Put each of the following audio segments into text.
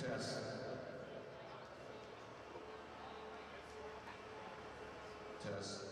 Test. Test.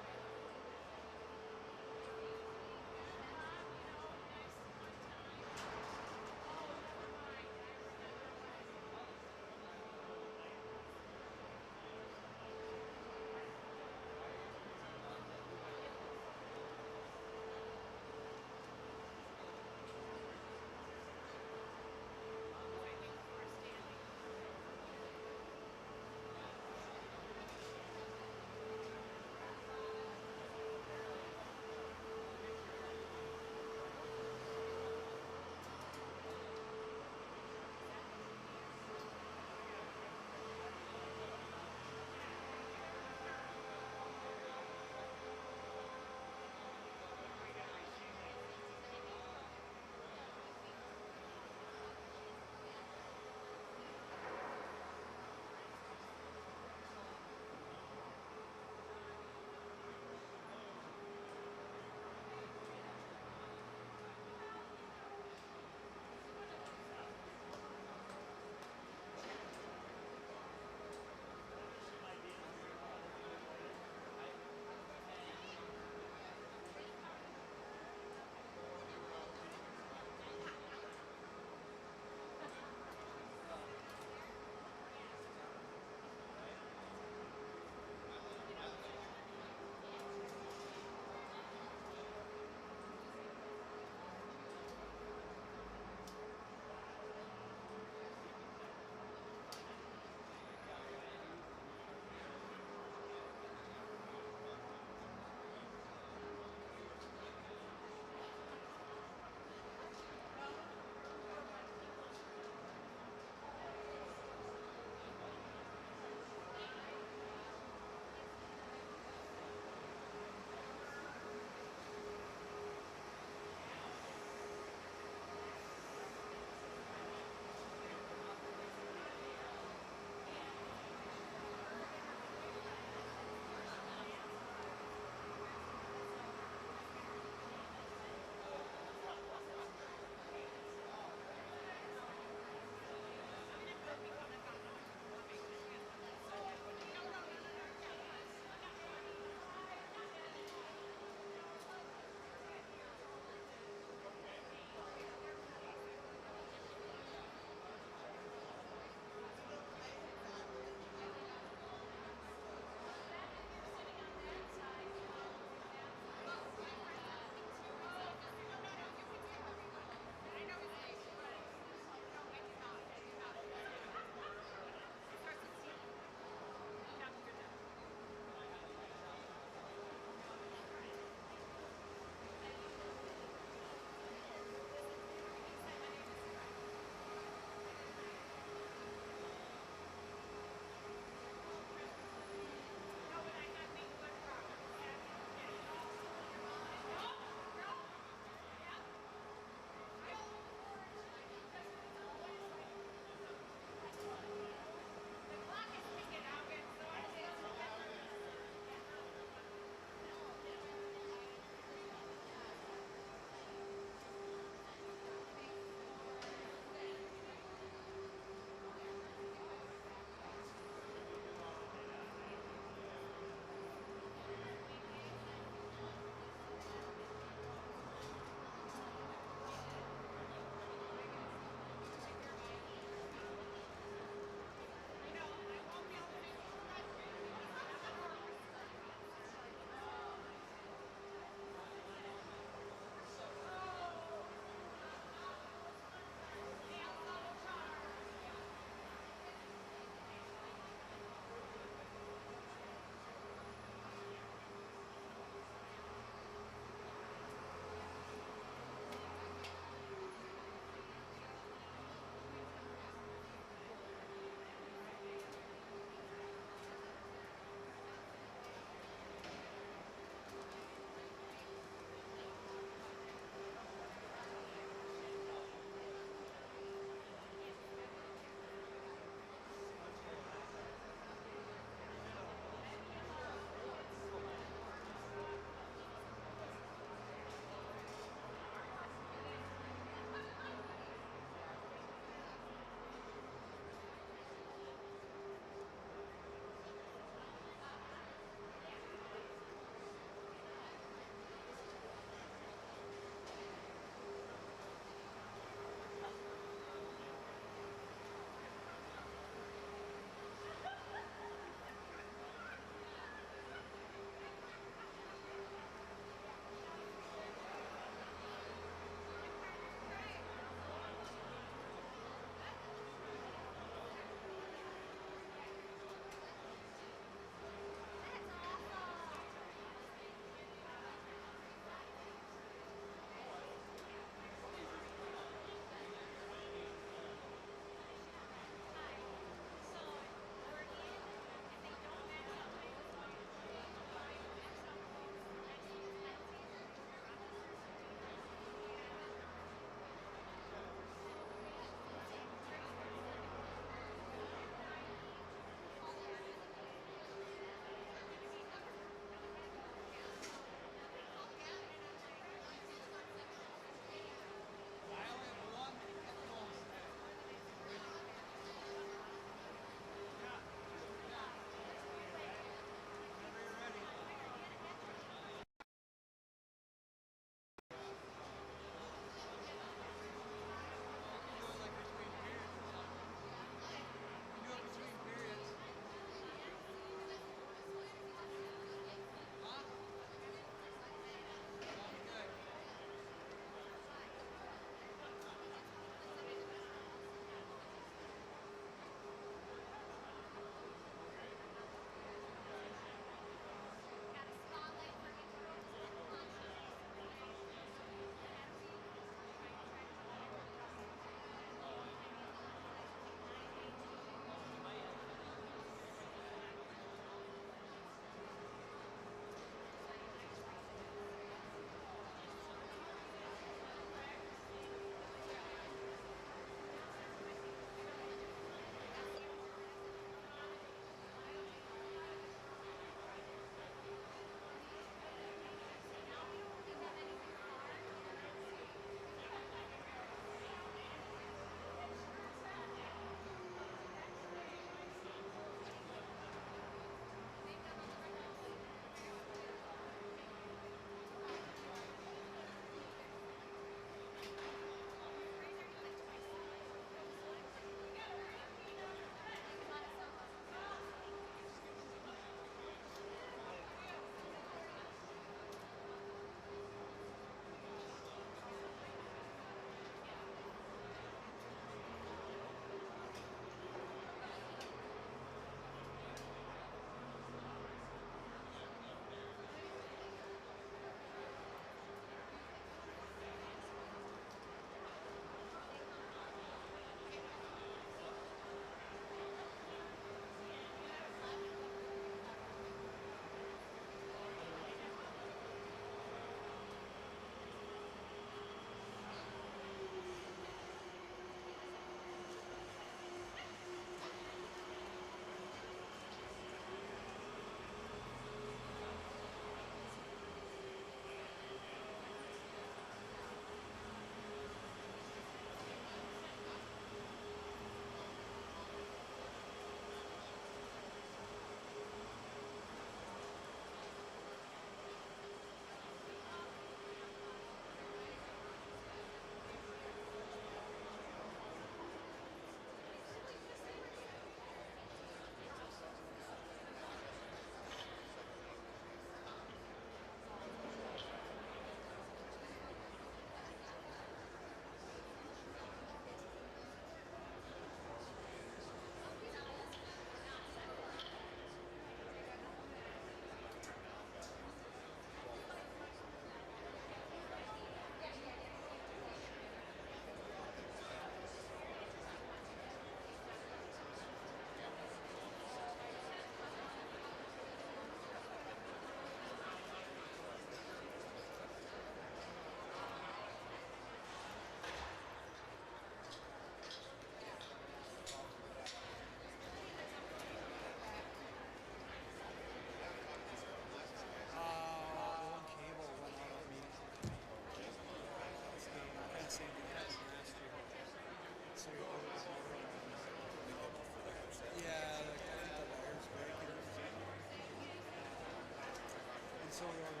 so organized.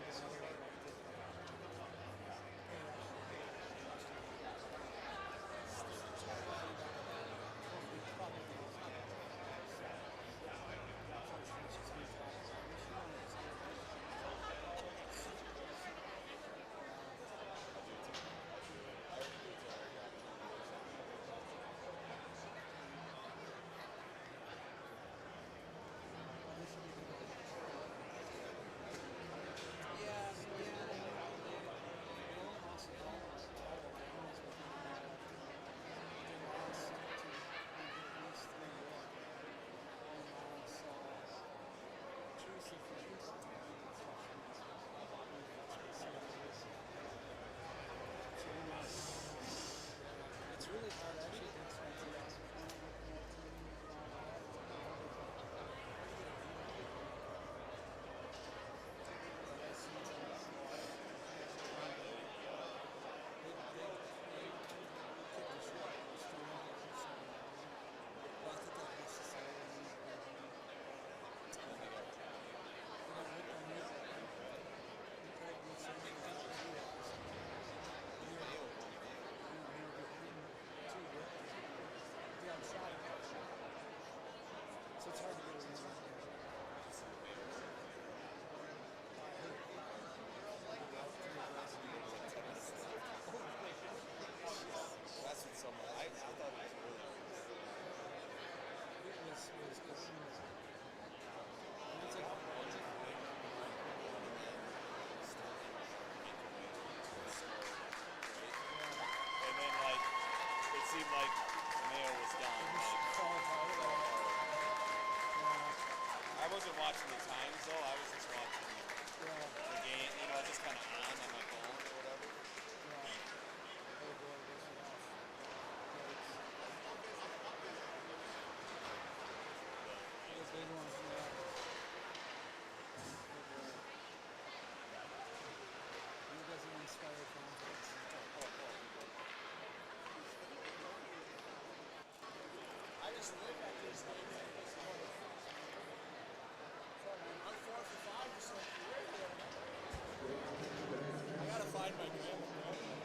It's really hard actually to explain to us looking at teams and all so it's hard to get a That's what someone. I thought it was really. It was good. It's And then like it seemed like Mayo was done. I wasn't watching the times though. I was just watching the game. You know, just kind of on my phone or whatever. Big ones, He doesn't inspire confidence. I just look at this thing and it's I'm 4 for 5 just like the radio. I gotta find my grandma, bro.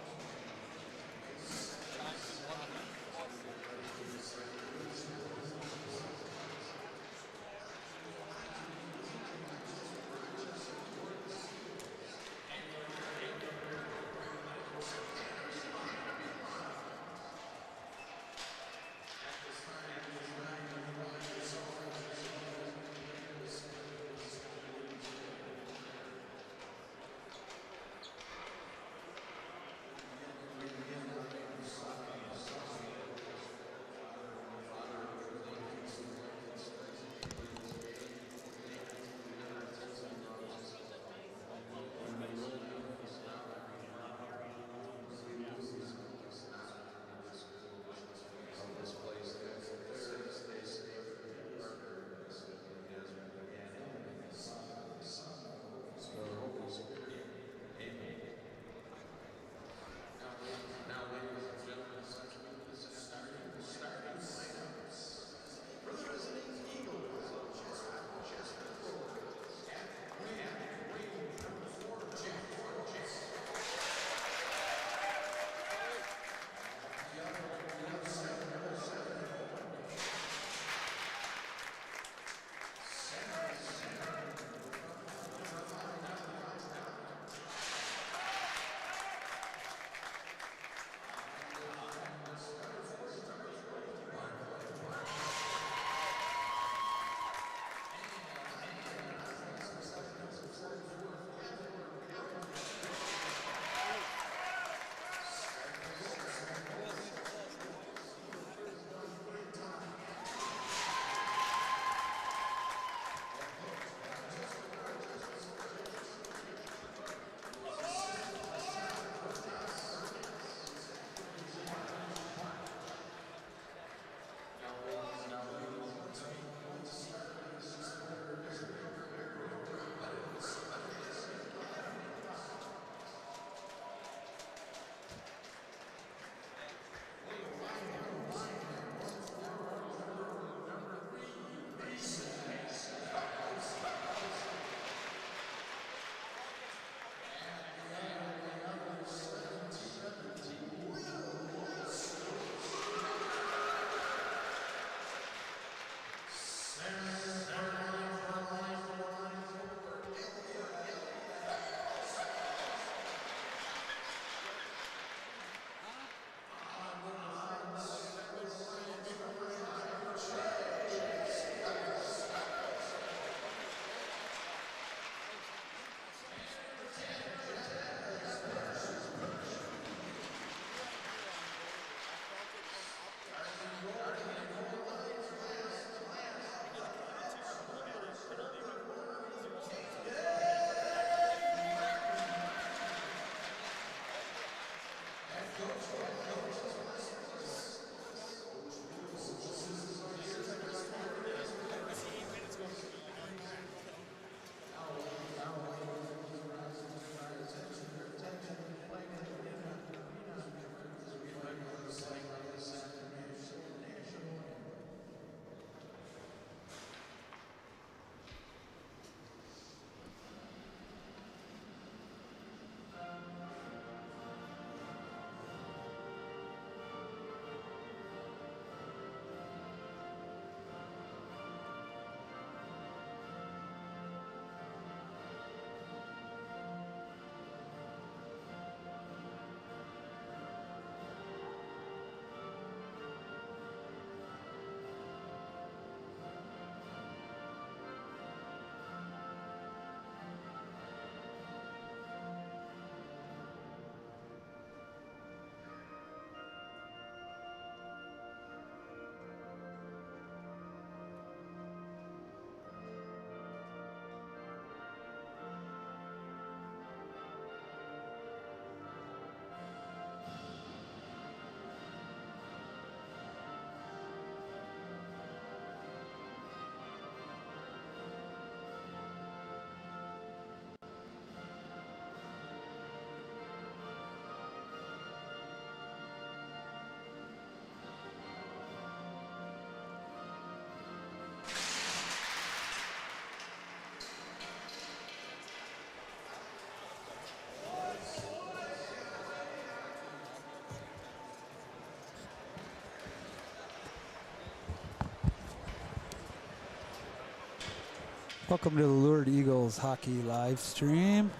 Welcome to the Lured Eagles hockey live stream.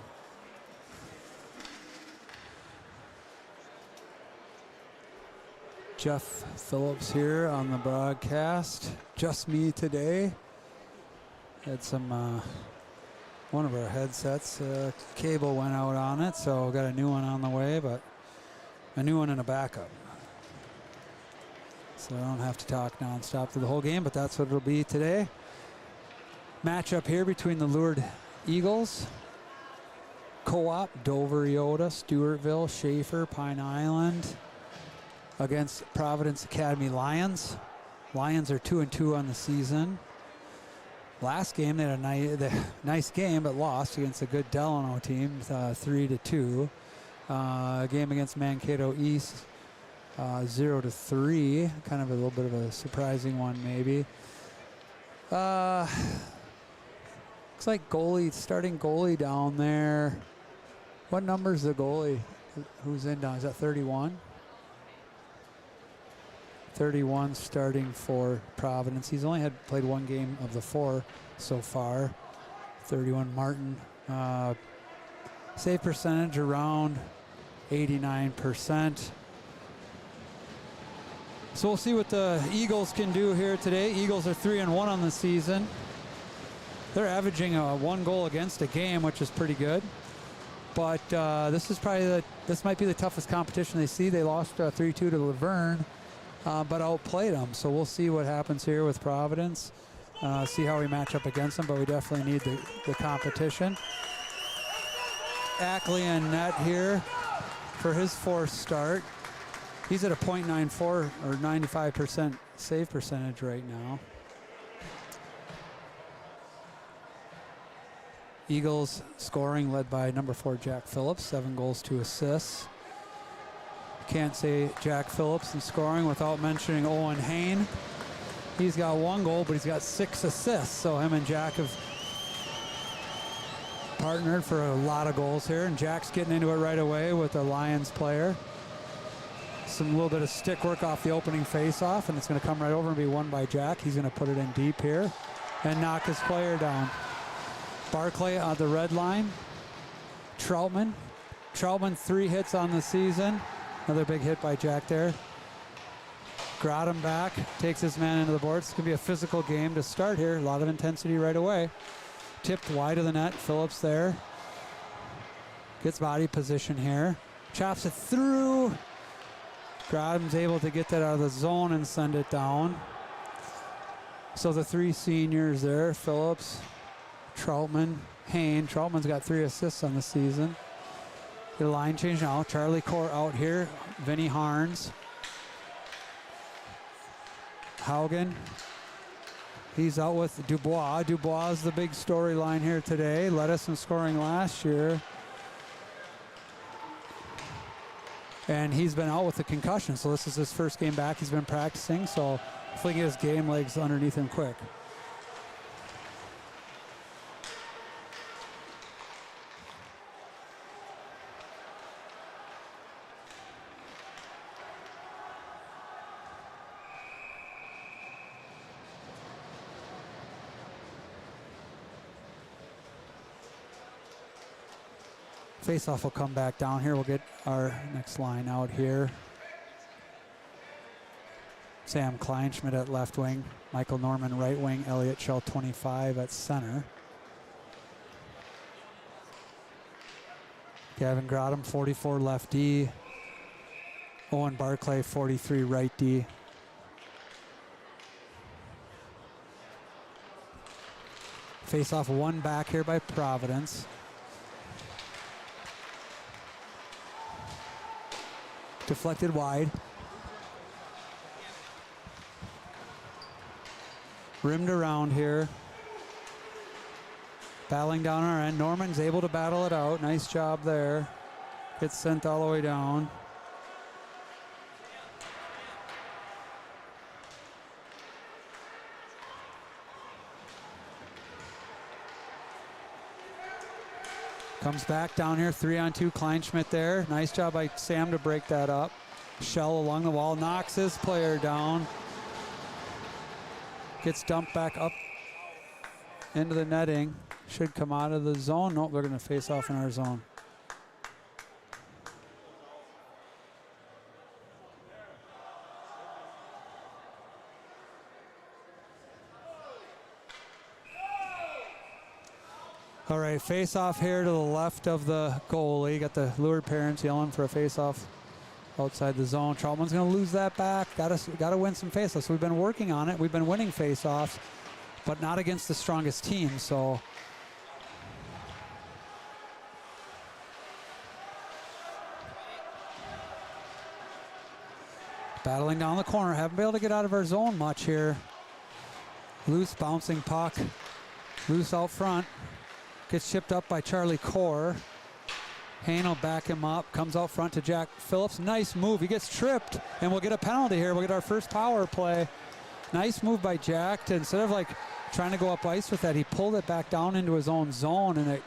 Jeff Phillips here on the broadcast. Just me today. Had some, one of our headsets, cable went out on it, so got a new one on the way, but a new one and a backup. So I don't have to talk nonstop through the whole game, but that's what it'll be today. Matchup here between the Lured Eagles, Co-op, Dover, Yoda, Stewartville, Schaefer, Pine Island, against Providence Academy Lions. Lions are 2-2 on the season. Last game they had a nice game, but lost against a good Delano team, 3-2. Game against Mankato East, 0-3. Kind of a little bit of a surprising one, maybe. Looks like starting goalie down there. What number's the goalie? Who's in down? Is that 31? 31 starting for Providence. He's only played one game of the 4 so far. 31 Martin. Save percentage around 89%. So we'll see what the Eagles can do here today. Eagles are 3-1 on the season. They're averaging 1 goal against a game, which is pretty good. But this might be the toughest competition they see. They lost 3-2 to Laverne, but outplayed them. So we'll see what happens here with Providence. See how we match up against them, but we definitely need the competition. Ackley in net here for his 4th start. He's at a .94 or 95% save percentage right now. Eagles scoring led by number 4 Jack Phillips, 7 goals, 2 assists. Can't say Jack Phillips in scoring without mentioning Owen Hain. He's got 1 goal, but he's got 6 assists. So him and Jack have partnered for a lot of goals here, and Jack's getting into it right away with a Lions player. Some little bit of stick work off the opening face-off, and it's going to come right over and be won by Jack. He's going to put it in deep here and knock his player down. Barclay on the red line. Troutman 3 hits on the season. Another big hit by Jack there. Grotham back, takes his man into the boards. It's going to be a physical game to start here. A lot of intensity right away. Tipped wide of the net. Phillips there. Gets body position here. Chops it through. Grotham's able to get that out of the zone and send it down. So the 3 seniors there, Phillips, Troutman, Hain. Troutman's got 3 assists on the season. The line change now. Charlie Core out here. Vinny Harns. Haugen. He's out with Dubois. Dubois is the big storyline here today. Led us in scoring last year. And he's been out with a concussion, so this is his first game back. He's been practicing, so hopefully he gets game legs underneath him quick. Face-off will come back down here. We'll get our next line out here. Sam Kleinschmidt at left wing. Michael Norman right wing. Elliot Shell 25 at center. Gavin Grotham 44 left D. Owen Barclay 43 right D. Face-off 1 back here by Providence. Deflected wide. Rimmed around here. Battling down our end. Norman's able to battle it out. Nice job there. Gets sent all the way down. Comes back down here, 3-on-2, Kleinschmidt there. Nice job by Sam to break that up. Shell along the wall, knocks his player down. Gets dumped back up into the netting. Should come out of the zone. Nope, they're going to face off in our zone. All right, face off here to the left of the goalie. Got the lured parents yelling for a face off outside the zone. Troutman's going to lose that back. Got to win some face offs. We've been working on it. We've been winning face offs, but not against the strongest team. So battling down the corner. Haven't been able to get out of our zone much here. Loose bouncing puck. Loose out front. Gets chipped up by Charlie Core. Hayne will back him up. Comes out front to Jack Phillips. Nice move. He gets tripped, and we'll get a penalty here. We'll get our first power play. Nice move by Jack to, instead of like trying to go up ice with that, he pulled it back down into his own zone, and it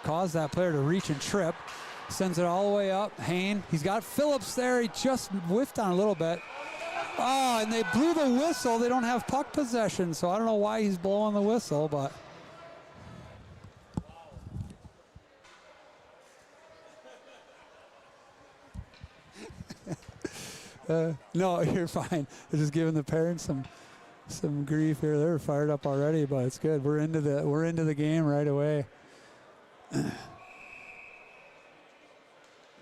caused that player to reach and trip. Sends it all the way up. Hayne, he's got Phillips there. He just whiffed on a little bit. Oh, and they blew the whistle. They don't have puck possession, so I don't know why he's blowing the whistle, but... no, you're fine. I'm just giving the parents some grief here. They're fired up already, but it's good. We're into the game right away.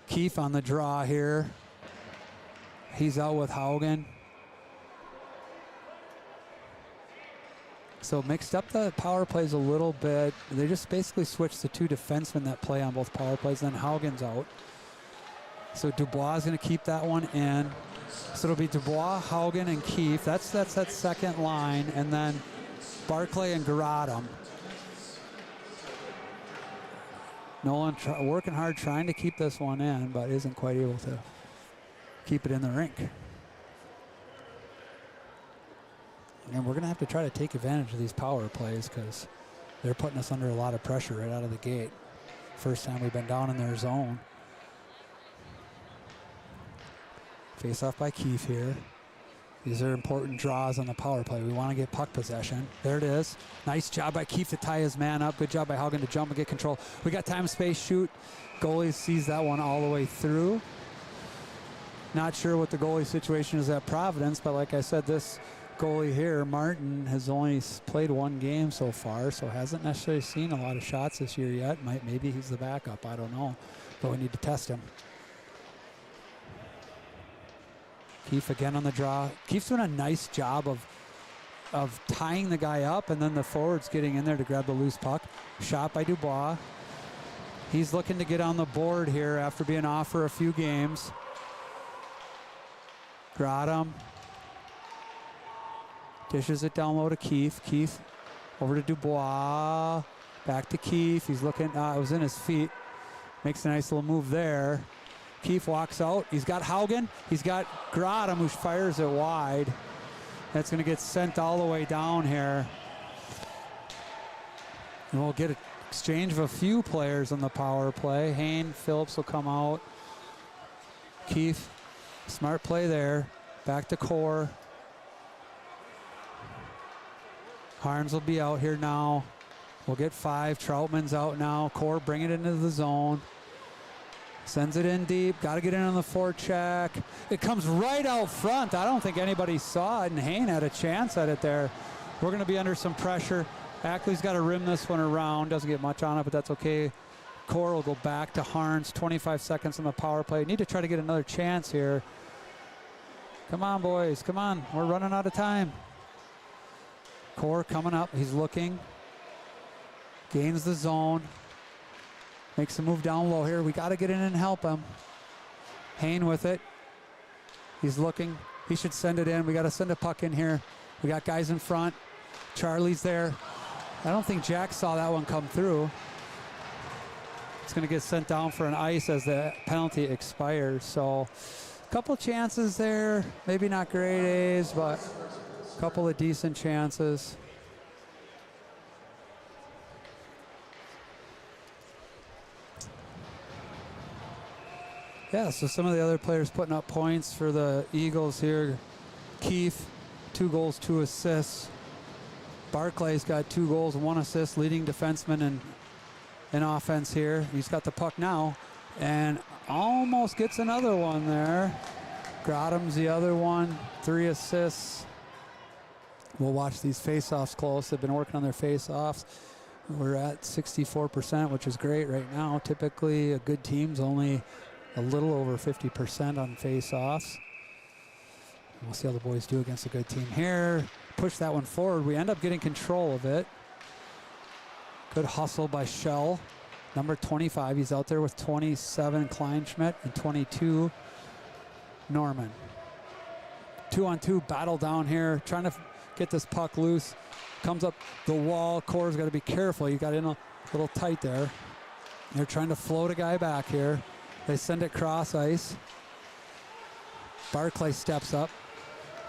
Keefe on the draw here. He's out with Haugen. So mixed up the power plays a little bit. They just basically switched the two defensemen that play on both power plays. Then Haugen's out. So Dubois is going to keep that one in. So it'll be Dubois, Haugen, and Keefe. That's that second line. And then Barclay and Garadam. Nolan working hard trying to keep this one in, but isn't quite able to keep it in the rink. And we're going to have to try to take advantage of these power plays because they're putting us under a lot of pressure right out of the gate. First time we've been down in their zone. Face off by Keefe here. These are important draws on the power play. We want to get puck possession. There it is. Nice job by Keefe to tie his man up. Good job by Haugen to jump and get control. We got time, space, shoot. Goalie sees that one all the way through. Not sure what the goalie situation is at Providence, but like I said, this goalie here, Martin, has only played one game so far, so hasn't necessarily seen a lot of shots this year yet. Maybe he's the backup. I don't know, but we need to test him. Keefe again on the draw. Keefe's doing a nice job of tying the guy up, and then the forward's getting in there to grab the loose puck. Shot by Dubois. He's looking to get on the board here after being off for a few games. Gradam dishes it down low to Keefe. Keefe over to Dubois. Back to Keefe. He's looking, it was in his feet. Makes a nice little move there. Keefe walks out. He's got Haugen. He's got Gradam, who fires it wide. That's going to get sent all the way down here. And we'll get an exchange of a few players on the power play. Hayne, Phillips will come out. Keefe, smart play there. Back to Core. Harms will be out here now. We'll get 5. Troutman's out now. Core bring it into the zone. Sends it in deep. Got to get in on the forecheck. It comes right out front. I don't think anybody saw it, and Hayne had a chance at it there. We're going to be under some pressure. Ackley's got to rim this one around. Doesn't get much on it, but that's okay. Core will go back to Harns. 25 seconds on the power play. Need to try to get another chance here. Come on, boys. Come on. We're running out of time. Core coming up. He's looking. Gains the zone. Makes a move down low here. We got to get in and help him. Hayne with it. He's looking. He should send it in. We got to send a puck in here. We got guys in front. Charlie's there. I don't think Jack saw that one come through. It's going to get sent down for an ice as the penalty expires. So a couple chances there. Maybe not great A's, but a couple of decent chances. Yeah, so some of the other players putting up points for the Eagles here. Keefe, 2 goals, 2 assists. Barclay's got 2 goals and 1 assist, leading defenseman in offense here. He's got the puck now and almost gets another one there. Grotham's the other one, 3 assists. We'll watch these face-offs close. They've been working on their face-offs. We're at 64%, which is great right now. Typically, a good team's only a little over 50% on face-offs. We'll see how the boys do against a good team here. Push that one forward. We end up getting control of it. Good hustle by Shell. Number 25, he's out there with 27, Kleinschmidt, and 22, Norman. 2-on-2 battle down here, trying to get this puck loose. Comes up the wall. Core's got to be careful. You got in a little tight there. They're trying to float a guy back here. They send it cross ice. Barclay steps up.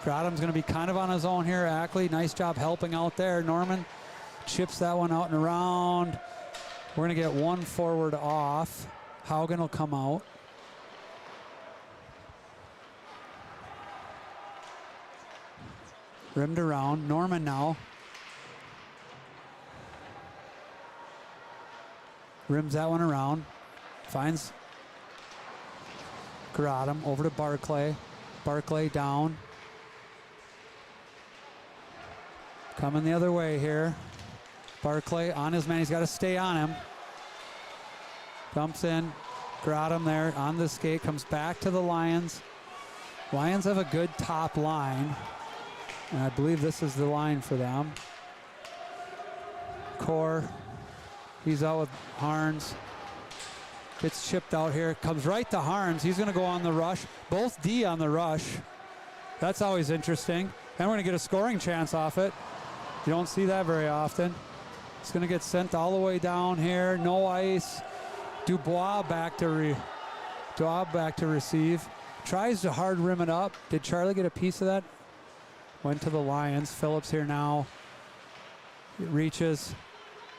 Grotham's going to be kind of on his own here. Ackley, nice job helping out there. Norman chips that one out and around. We're going to get one forward off. Haugen will come out. Rimmed around. Norman now. Rims that one around. Finds Grotham over to Barclay. Barclay down. Coming the other way here. Barclay on his man. He's got to stay on him. Dumps in. Grotham there on the skate. Comes back to the Lions. Lions have a good top line. And I believe this is the line for them. Core. He's out with Harns. Gets chipped out here. Comes right to Harns. He's going to go on the rush. Both D on the rush. That's always interesting. And we're going to get a scoring chance off it. You don't see that very often. It's going to get sent all the way down here. No ice. Dubois back to receive. Tries to hard rim it up. Did Charlie get a piece of that? Went to the Lions. Phillips here now. He reaches.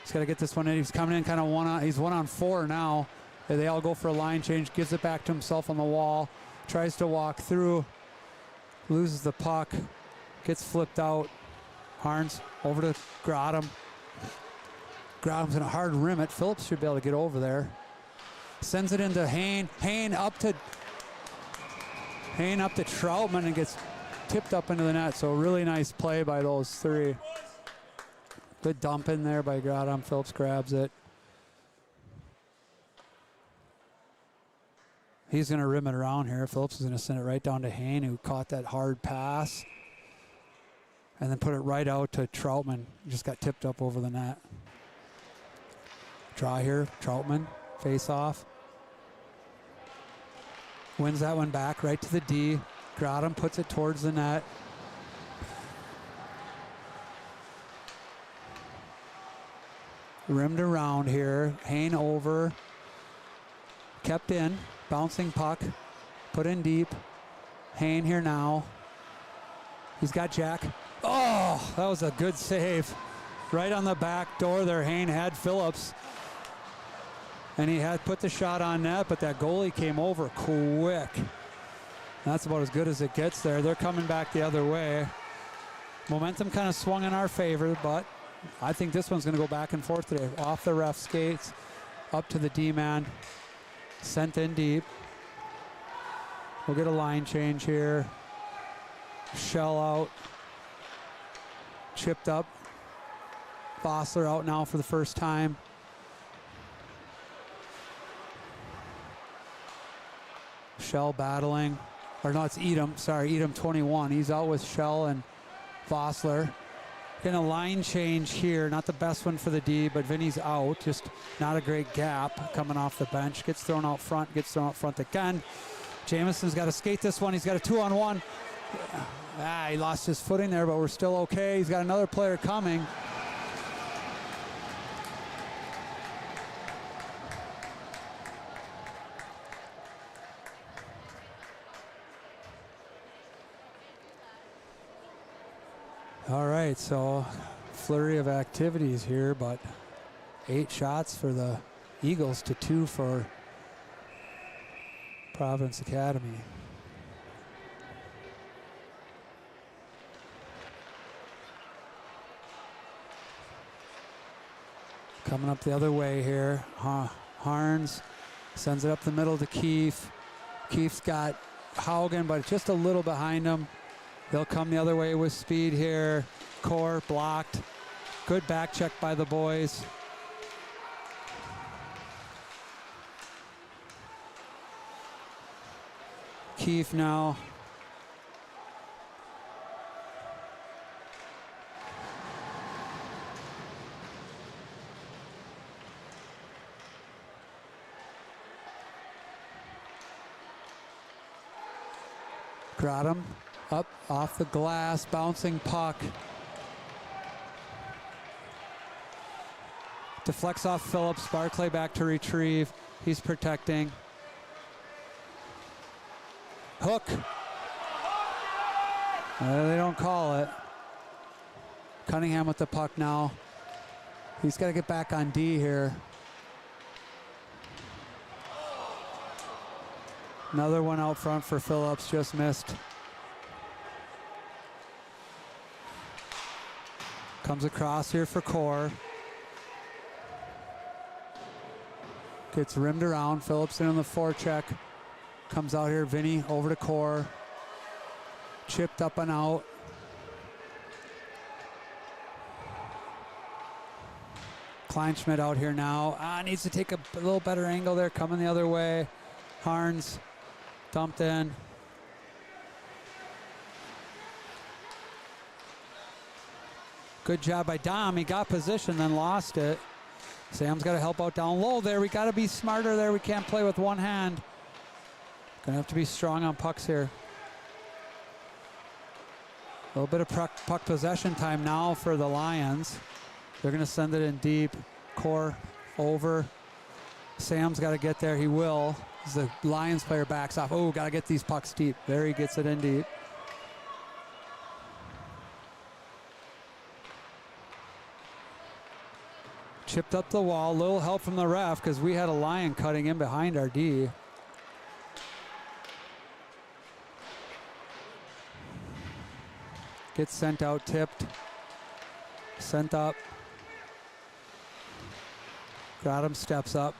He's got to get this one in. He's coming in kind of one on. He's 1-on-4 now. They all go for a line change. Gives it back to himself on the wall. Tries to walk through. Loses the puck. Gets flipped out. Harns over to Grotham. Grotham's going to hard rim it. Phillips should be able to get over there. Sends it into Hain. Hain up to Troutman and gets tipped up into the net. So really nice play by those three. Good dump in there by Grotham. Phillips grabs it. He's going to rim it around here. Phillips is going to send it right down to Hain, who caught that hard pass. And then put it right out to Troutman. Just got tipped up over the net. Draw here. Troutman. Face off. Wins that one back right to the D. Grotham puts it towards the net. Rimmed around here. Hain over. Kept in. Bouncing puck. Put in deep. Hain here now. He's got Jack. Oh, that was a good save. Right on the back door there. Hain had Phillips. And he had put the shot on net, but that goalie came over quick. That's about as good as it gets there. They're coming back the other way. Momentum kind of swung in our favor, but I think this one's going to go back and forth today. Off the ref skates, up to the D-man. Sent in deep. We'll get a line change here. Shell out. Chipped up. Bossler out now for the first time. Shell battling. Or no, it's Edom. Sorry, Edom 21. He's out with Shell and Bossler. Getting a line change here. Not the best one for the D, but Vinny's out. Just not a great gap coming off the bench. Gets thrown out front. Gets thrown out front again. Jameson's got to skate this one. He's got a 2-on-1. He lost his footing there, but we're still okay. He's got another player coming. All right, so flurry of activities here, but 8 shots for the Eagles to 2 for Providence Academy. Coming up the other way here. Harns sends it up the middle to Keefe. Keefe's got Haugen, but just a little behind him. They'll come the other way with speed here. Core blocked. Good back check by the boys. Keefe now. Grotham up off the glass, bouncing puck. Deflects off Phillips. Barclay back to retrieve. He's protecting. Hook. They don't call it. Cunningham with the puck now. He's got to get back on D here. Another one out front for Phillips, just missed. Comes across here for Core. Gets rimmed around. Phillips in on the forecheck. Comes out here, Vinny over to Core. Chipped up and out. Kleinschmidt out here now. Needs to take a little better angle there, coming the other way. Harns dumped in. Good job by Dom. He got position, then lost it. Sam's got to help out down low there. We got to be smarter there. We can't play with one hand. Gonna have to be strong on pucks here. A little bit of puck possession time now for the Lions. They're gonna send it in deep. Core over. Sam's got to get there. He will. As the Lions player backs off. Oh, got to get these pucks deep. There he gets it in deep. Chipped up the wall. Little help from the ref because we had a Lion cutting in behind our D. Gets sent out, tipped. Sent up. Grotham steps up.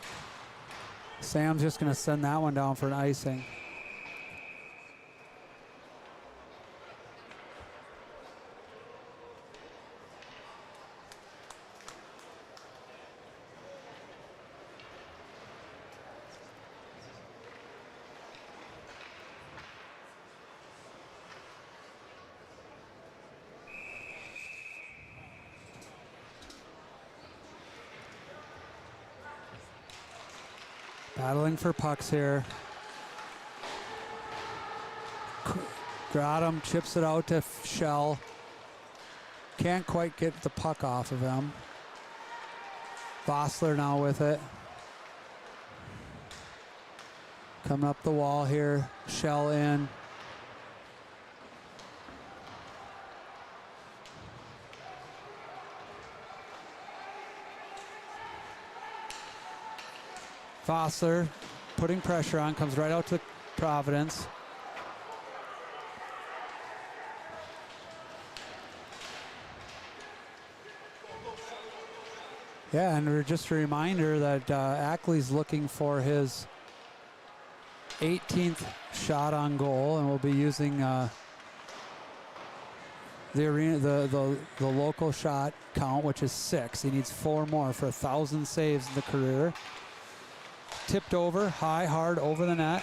Sam's just going to send that one down for an icing. Battling for pucks here. Grotham chips it out to Shell. Can't quite get the puck off of him. Vossler now with it. Coming up the wall here. Shell in. Vossler putting pressure on, comes right out to Providence. Yeah, and just a reminder that Ackley's looking for his 18th shot on goal, and we'll be using the local shot count, which is 6. He needs 4 more for 1,000 saves in the career. Tipped over, high, hard, over the net.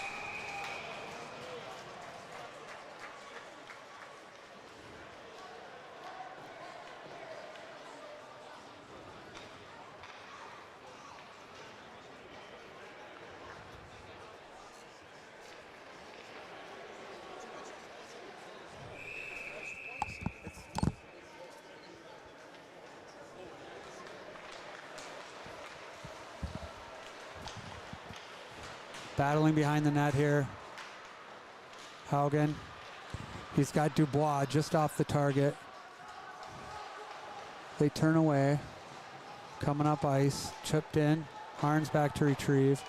Battling behind the net here. Haugen. He's got Dubois just off the target. They turn away. Coming up ice. Chipped in. Harns back to retrieve.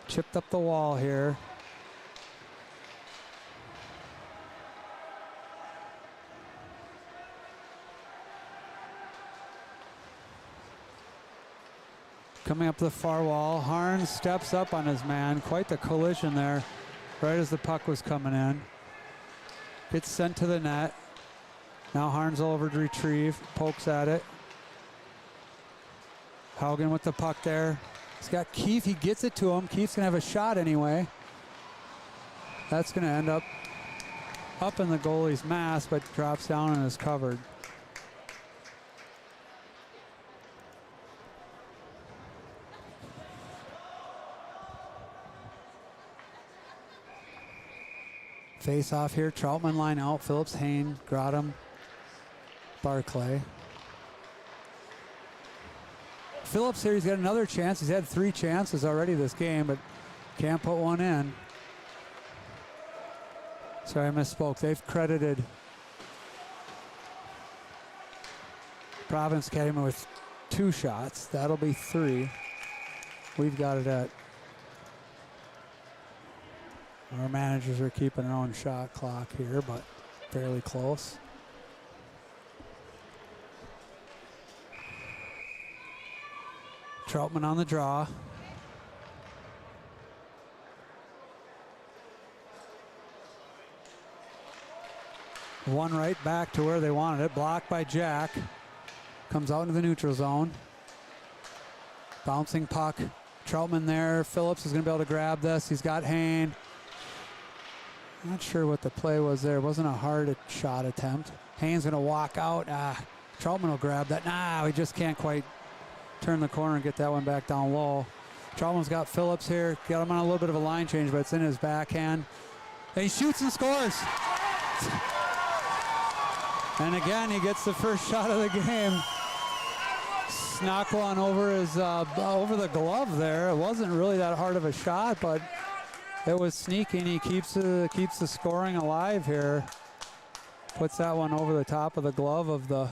Chipped up the wall here. Coming up to the far wall. Harns steps up on his man. Quite the collision there right as the puck was coming in. Gets sent to the net. Now Harns all over to retrieve. Pokes at it. Haugen with the puck there. He's got Keefe. He gets it to him. Keefe's going to have a shot anyway. That's going to end up in the goalie's mask, but drops down and is covered. Face off here. Troutman line out. Phillips, Hain, Grotham, Barclay. Phillips here, he's got another chance. He's had 3 chances already this game, but can't put one in. Sorry, I misspoke. They've credited Providence Academy with 2 shots. That'll be 3. We've got it at. Our managers are keeping their own shot clock here, but fairly close. Troutman on the draw. One right back to where they wanted it. Blocked by Jack. Comes out into the neutral zone. Bouncing puck. Troutman there. Phillips is going to be able to grab this. He's got Hain. Not sure what the play was there. It wasn't a hard shot attempt. Hain's going to walk out. Troutman will grab that. We just can't quite turn the corner and get that one back down low. Troutman's got Phillips here. Got him on a little bit of a line change, but it's in his backhand. And he shoots and scores. And again, he gets the first shot of the game. Snuck one over his over the glove there. It wasn't really that hard of a shot, but it was sneaky, and he keeps the scoring alive here. Puts that one over the top of the glove of the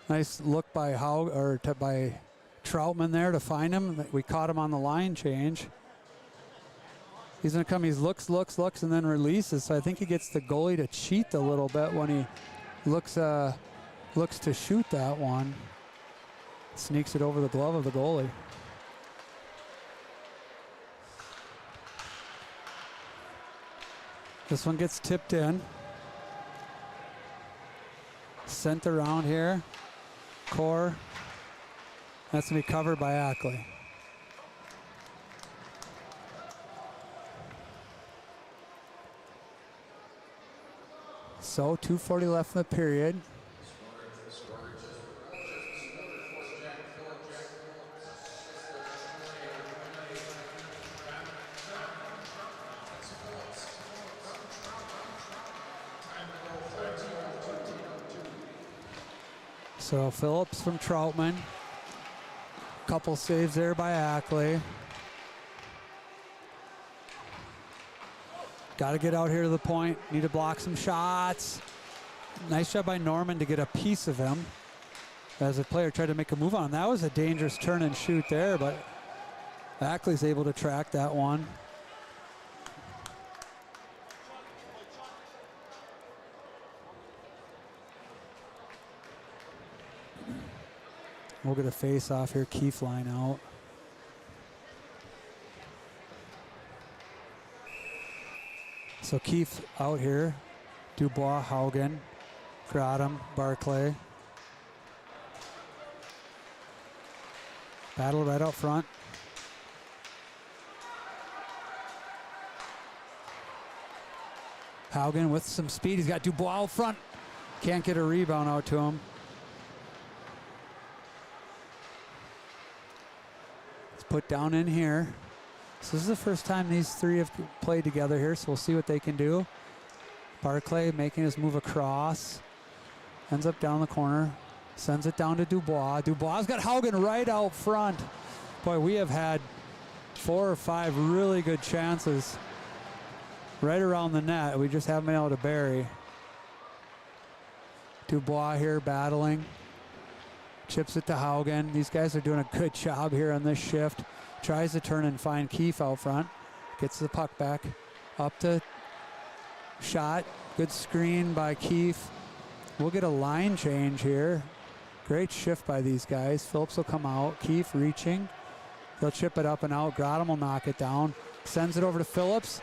nice look by by Troutman there to find him. We caught him on the line change. He's gonna come. He looks, and then releases. So I think he gets the goalie to cheat a little bit when he looks to shoot that one. Sneaks it over the glove of the goalie. This one gets tipped in. Sent around here. Core. That's going to be covered by Ackley. So 2:40 left in the period. So Phillips from Troutman. Couple saves there by Ackley. Got to get out here to the point. Need to block some shots. Nice job by Norman to get a piece of him as the player tried to make a move on him. That was a dangerous turn and shoot there, but Ackley's able to track that one. We'll get a face off here. Keefe line out. So Keefe out here. Dubois, Haugen, Grotham, Barclay. Battle right out front. Haugen with some speed. He's got Dubois out front. Can't get a rebound out to him. Put down in here. So this is the first time these three have played together here, so we'll see what they can do. Barclay making his move across. Ends up down the corner. Sends it down to Dubois. Dubois got Haugen right out front. Boy, we have had 4 or 5 really good chances right around the net. We just haven't been able to bury. Dubois here battling. Chips it to Haugen. These guys are doing a good job here on this shift. Tries to turn and find Keefe out front. Gets the puck back. Up to shot. Good screen by Keefe. We'll get a line change here. Great shift by these guys. Phillips will come out. Keefe reaching. They'll chip it up and out. Grotham will knock it down. Sends it over to Phillips.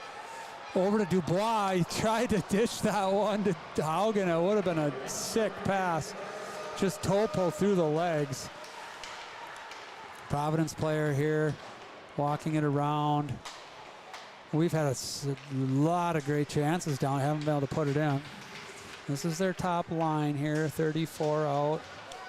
Over to Dubois. He tried to dish that one to Haugen. It would have been a sick pass. Just topo through the legs. Providence player here, walking it around. We've had a lot of great chances down. Haven't been able to put it in. This is their top line here. 34 out.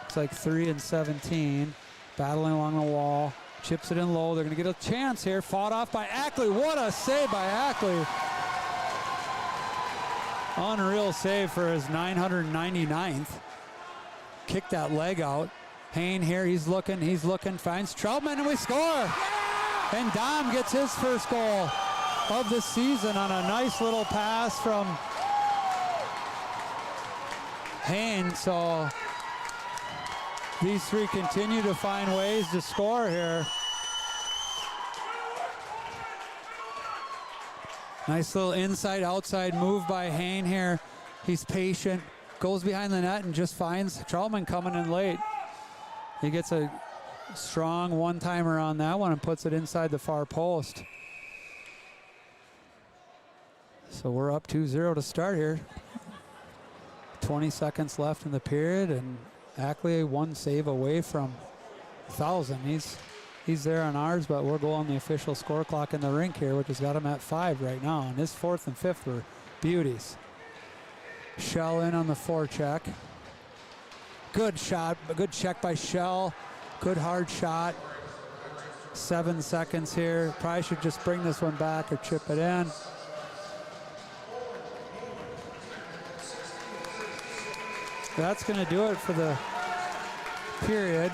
It's like 3 and 17. Battling along the wall. Chips it in low. They're going to get a chance here. Fought off by Ackley. What a save by Ackley. Unreal save for his 999th. Kicked that leg out. Hain here, he's looking, finds Troutman, and we score! Yeah! And Dom gets his first goal of the season on a nice little pass from Hain. So these three continue to find ways to score here. Nice little inside-outside move by Hain here. He's patient, goes behind the net and just finds Troutman coming in late. He gets a strong one-timer on that one and puts it inside the far post. So we're up 2-0 to start here. 20 seconds left in the period, and Ackley one save away from 1,000. He's there on ours, but we'll go on the official score clock in the rink here, which has got him at 5 right now. And his 4th and 5th were beauties. Shell in on the forecheck. Good shot, a good check by Shell. Good hard shot. 7 seconds here. Probably should just bring this one back or chip it in. That's going to do it for the period.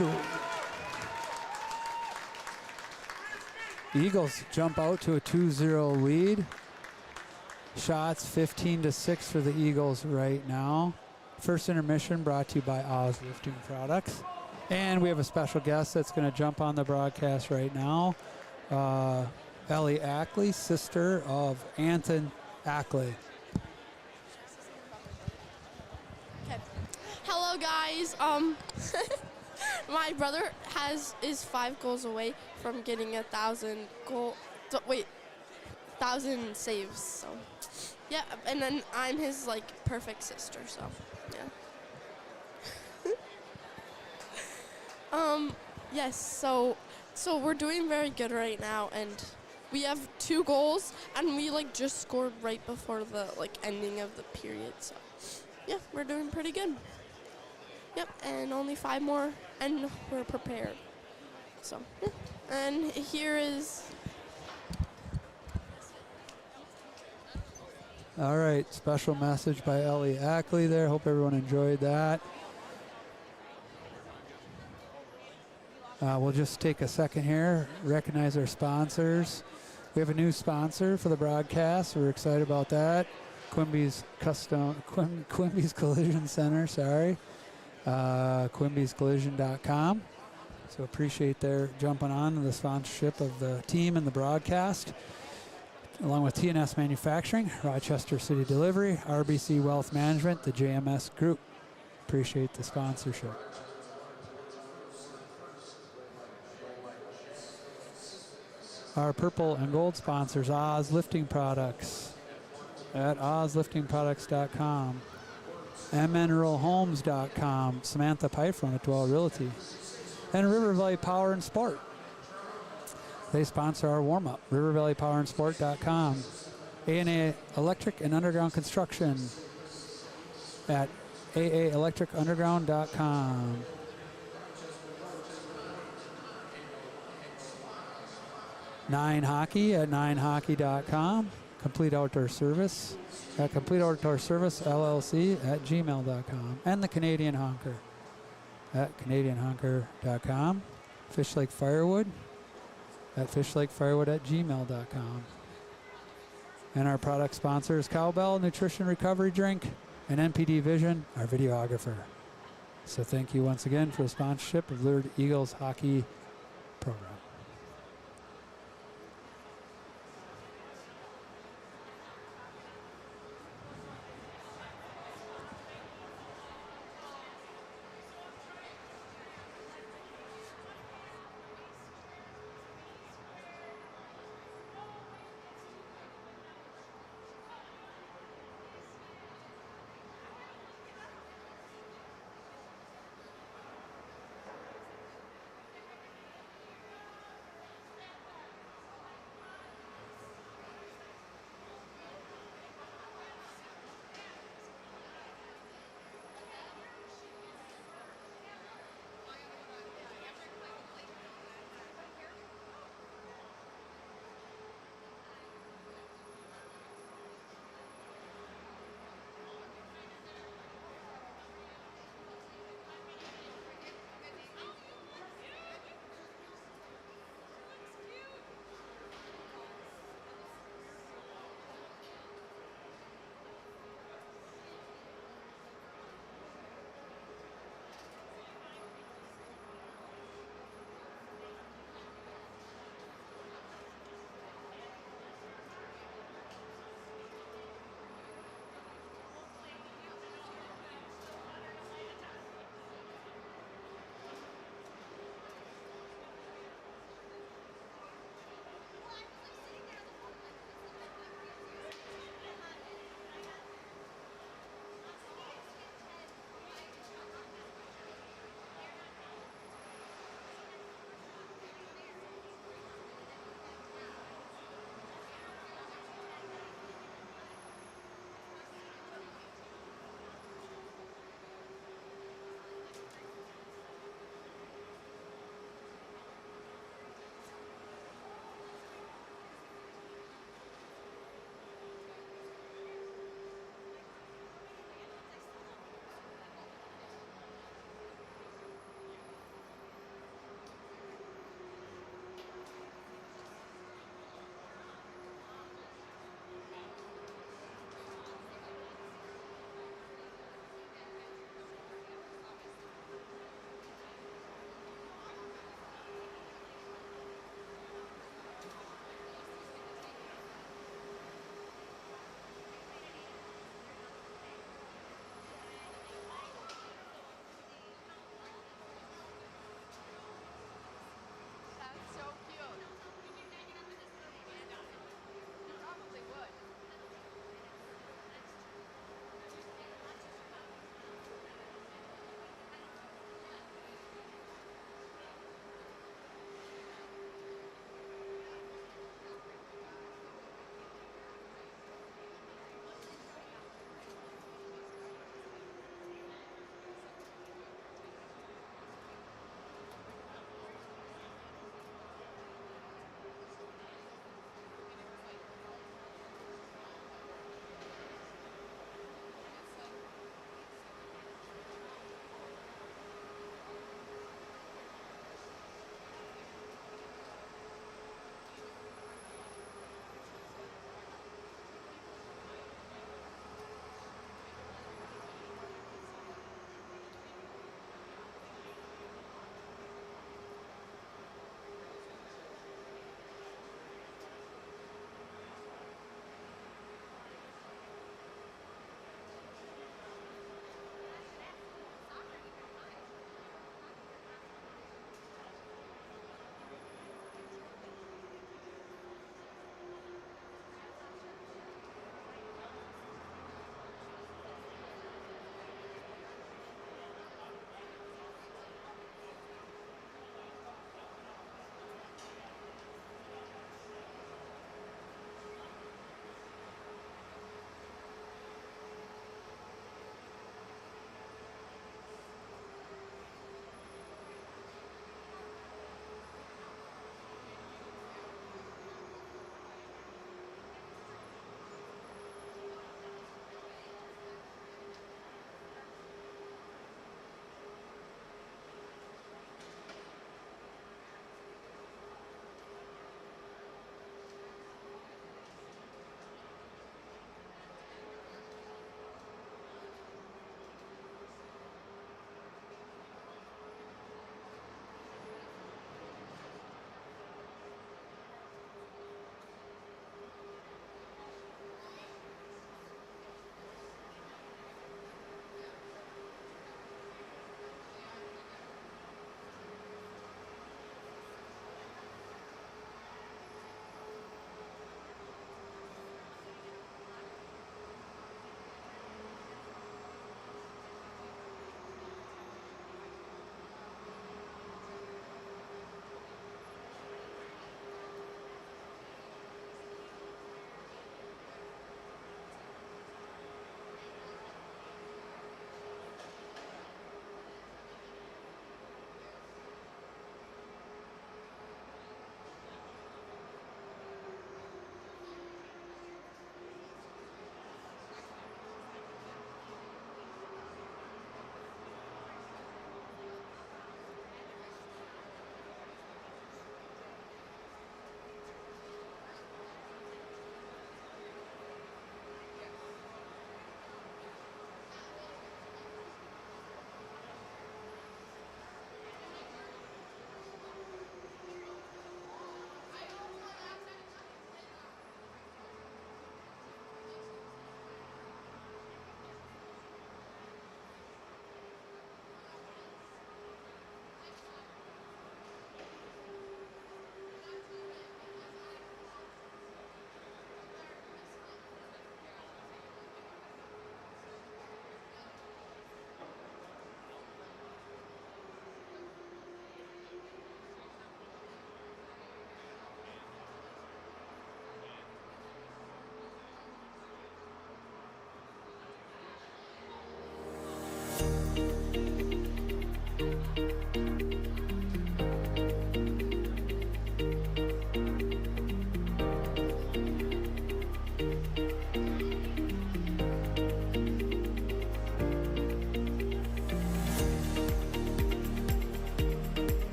Eagles jump out to a 2-0 lead. Shots 15-6 for the Eagles right now. First intermission brought to you by Oz Lifting Products. And we have a special guest that's going to jump on the broadcast right now. Ellie Ackley, sister of Anton Ackley. Okay. Hello, guys. My brother is 5 goals away from getting 1,000 saves. So, yeah, and then I'm his perfect sister. So, yeah. Yes. So we're doing very good right now, and we have 2 goals, and we just scored right before the ending of the period. So, yeah, we're doing pretty good. Yep, and only 5 more, and we're prepared. So, yeah. And here is. All right, special message by Ellie Ackley there. Hope everyone enjoyed that. We'll just take a second here, recognize our sponsors. We have a new sponsor for the broadcast. We're excited about that. Quimby's Collision Center, sorry. Quimby'sCollision.com. So appreciate their jumping on the sponsorship of the team and the broadcast. Along with TNS Manufacturing, Rochester City Delivery, RBC Wealth Management, the JMS Group. Appreciate the sponsorship. Our purple and gold sponsors, Oz Lifting Products at ozliftingproducts.com. mnruralhomes.com, Samantha Pyfron at Dwell Realty, and River Valley Power and Sport. They sponsor our warm-up, rivervalleypowerandsport.com. A&A Electric and Underground Construction at aaelectricunderground.com. Nine Hockey at ninehockey.com. Complete Outdoor Service at Complete Outdoor Service LLC at gmail.com. And the Canadian Honker at canadianhonker.com. Fish Lake Firewood at fishlakefirewood at gmail.com. And our product sponsors, Cowbell Nutrition Recovery Drink and NPD Vision, our videographer. So thank you once again for the sponsorship of Lured Eagles hockey program.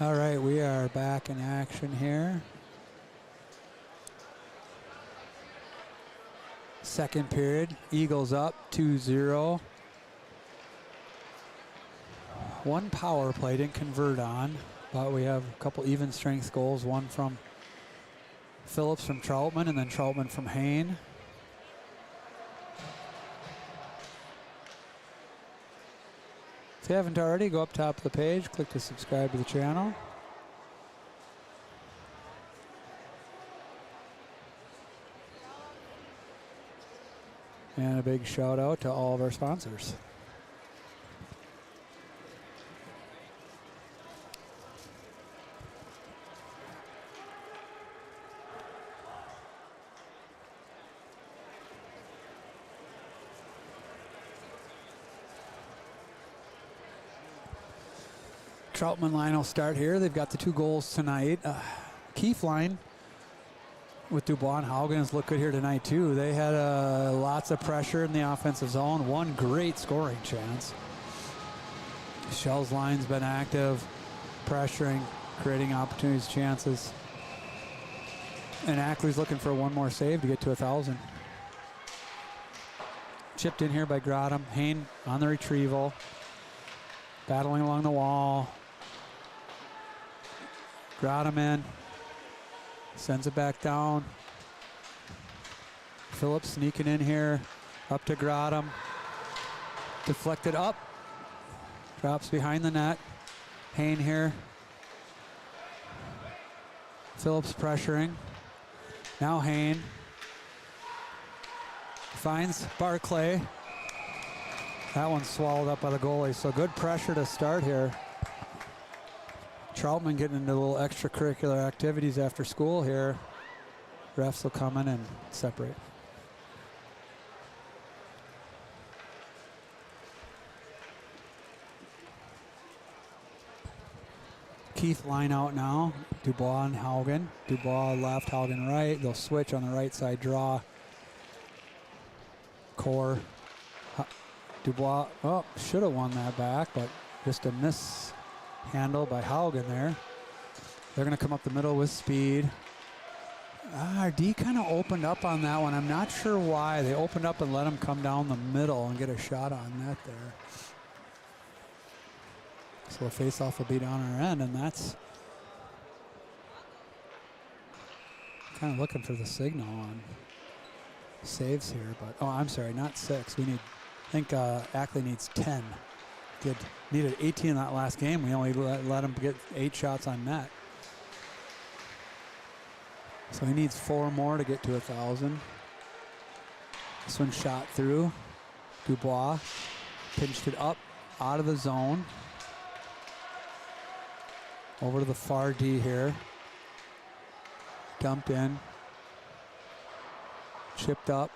All right, we are back in action here. Second period, Eagles up 2-0. One power play didn't convert on, but we have a couple even strength goals, one from Phillips from Troutman and then Troutman from Hain. If you haven't already, go up top of the page, click to subscribe to the channel. And a big shout out to all of our sponsors. Troutman line will start here. They've got the 2 goals tonight. Keefe line with Dubois and Haugen has looked good here tonight too. They had lots of pressure in the offensive zone. One great scoring chance. Shell's line's been active, pressuring, creating opportunities, chances. And Ackley's looking for one more save to get to 1,000. Chipped in here by Grotham. Hain on the retrieval. Battling along the wall. Grotham in. Sends it back down. Phillips sneaking in here. Up to Grotham. Deflected up. Drops behind the net. Hain here. Phillips pressuring. Now Hain. Finds Barclay. That one's swallowed up by the goalie. So good pressure to start here. Troutman getting into a little extracurricular activities after school here. Refs will come in and separate. Keith line out now. Dubois and Haugen. Dubois left, Haugen right. They'll switch on the right side draw. Core. Dubois, oh, should have won that back, but just a mishandle by Haugen there. They're going to come up the middle with speed. Our D kind of opened up on that one. I'm not sure why. They opened up and let him come down the middle and get a shot on net there. So a face-off will be down our end, and that's kind of looking for the signal on saves here. But, oh, I'm sorry, not 6. We need, I think Ackley needs 10. Needed 18 in that last game. We only let him get 8 shots on net. So he needs 4 more to get to 1,000. This one shot through. Dubois pinched it up out of the zone. Over to the far D here. Dumped in. Chipped up.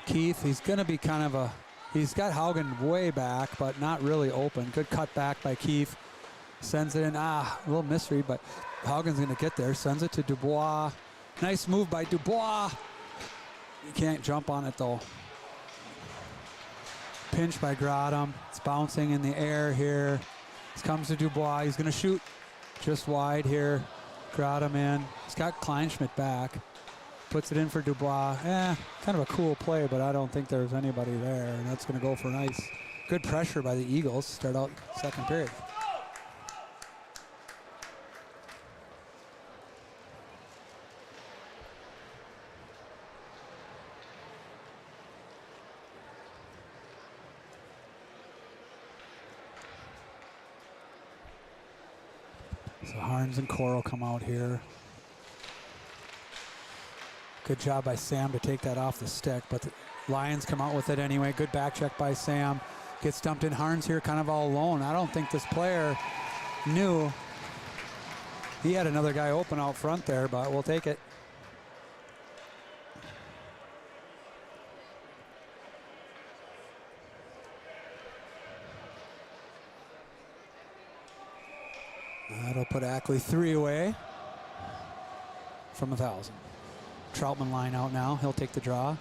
Keith, he's going to be kind of a, he's got Haugen way back, but not really open. Good cut back by Keith. Sends it in. A little misread, but Haugen's going to get there. Sends it to Dubois. Nice move by Dubois. You can't jump on it, though. Pinch by Grotham. It's bouncing in the air here. This comes to Dubois. He's going to shoot just wide here. Grotham in. He's got Kleinschmidt back. Puts it in for Dubois. Kind of a cool play, but I don't think there's anybody there. And that's going to go for nice. Good pressure by the Eagles to start out second period. So Harns and Coral come out here. Good job by Sam to take that off the stick, but the Lions come out with it anyway. Good back check by Sam. Gets dumped in. Harns here kind of all alone. I don't think this player knew he had another guy open out front there, but we'll take it. That'll put Ackley 3 away from 1,000. Troutman line out now. He'll take the draw.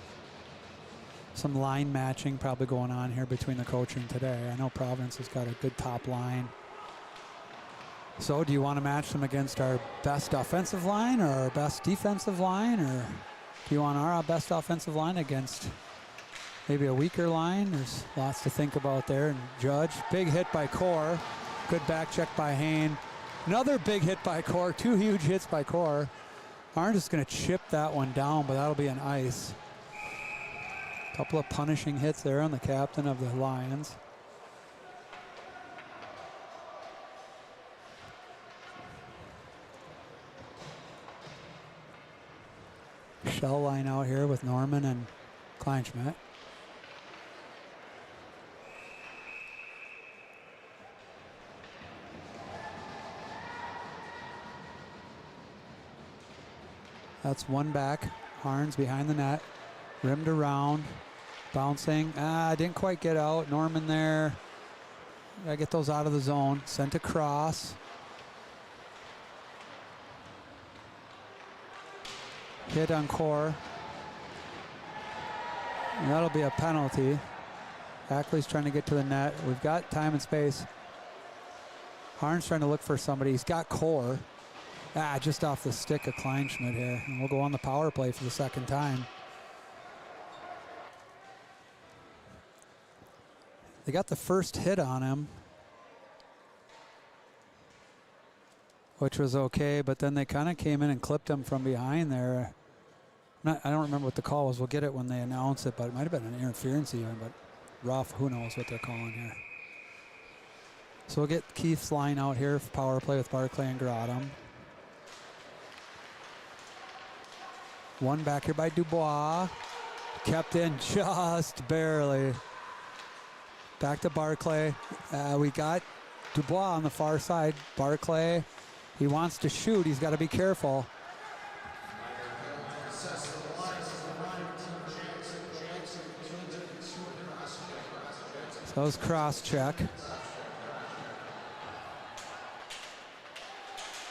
Some line matching probably going on here between the coaching today. I know Providence has got a good top line. So do you want to match them against our best offensive line or our best defensive line, or do you want our best offensive line against maybe a weaker line? There's lots to think about there and judge. Big hit by Core. Good back check by Hain. Another big hit by Core. 2 huge hits by Core. Aren't just going to chip that one down, but that'll be an ice. Couple of punishing hits there on the captain of the Lions. Shell line out here with Norman and Kleinschmidt. That's one back. Harns behind the net. Rimmed around. Bouncing. Didn't quite get out. Norman there. Gotta get those out of the zone. Sent across. Hit on Core. And that'll be a penalty. Ackley's trying to get to the net. We've got time and space. Harns trying to look for somebody. He's got Core. Just off the stick of Kleinschmidt here. And we'll go on the power play for the second time. They got the first hit on him, which was okay, but then they kind of came in and clipped him from behind there. I don't remember what the call was. We'll get it when they announce it, but it might have been an interference even, but rough. Who knows what they're calling here. So we'll get Keith's line out here for power play with Barclay and Grotham. One back here by Dubois. Kept in just barely. Back to Barclay. We got Dubois on the far side. Barclay, he wants to shoot. He's got to be careful. So that was cross check.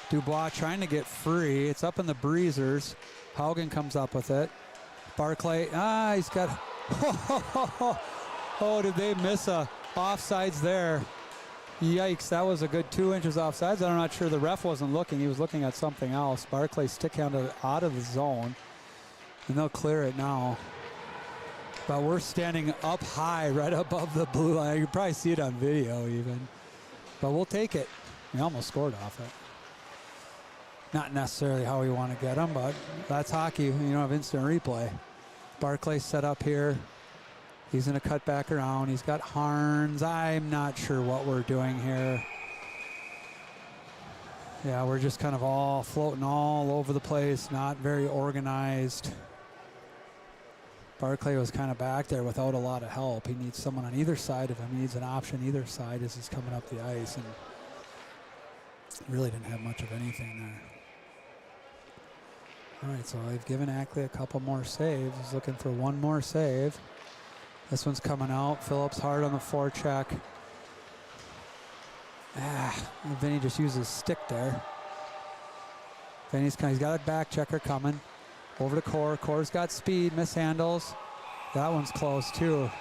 Dubois trying to get free. It's up in the breezers. Haugen comes up with it. Barclay, he's got, oh, did they miss a offsides there? Yikes, that was a good 2 inches offsides. I'm not sure, the ref wasn't looking. He was looking at something else. Barclay stick-handed out of the zone, and they'll clear it now. But we're standing up high right above the blue line. You can probably see it on video even. But we'll take it. We almost scored off it. Not necessarily how we want to get them, but that's hockey. You don't have instant replay. Barclay set up here. He's going to cut back around. He's got Harns. I'm not sure what we're doing here. Yeah, we're just kind of all floating all over the place, not very organized. Barclay was kind of back there without a lot of help. He needs someone on either side of him. He needs an option either side as he's coming up the ice, and really didn't have much of anything there. All right, so they've given Ackley a couple more saves. He's looking for one more save. This one's coming out. Phillips hard on the forecheck. Vinny just used his stick there. Vinny's he's got a back checker coming. Over to Core. Core's got speed, mishandles. That one's close too.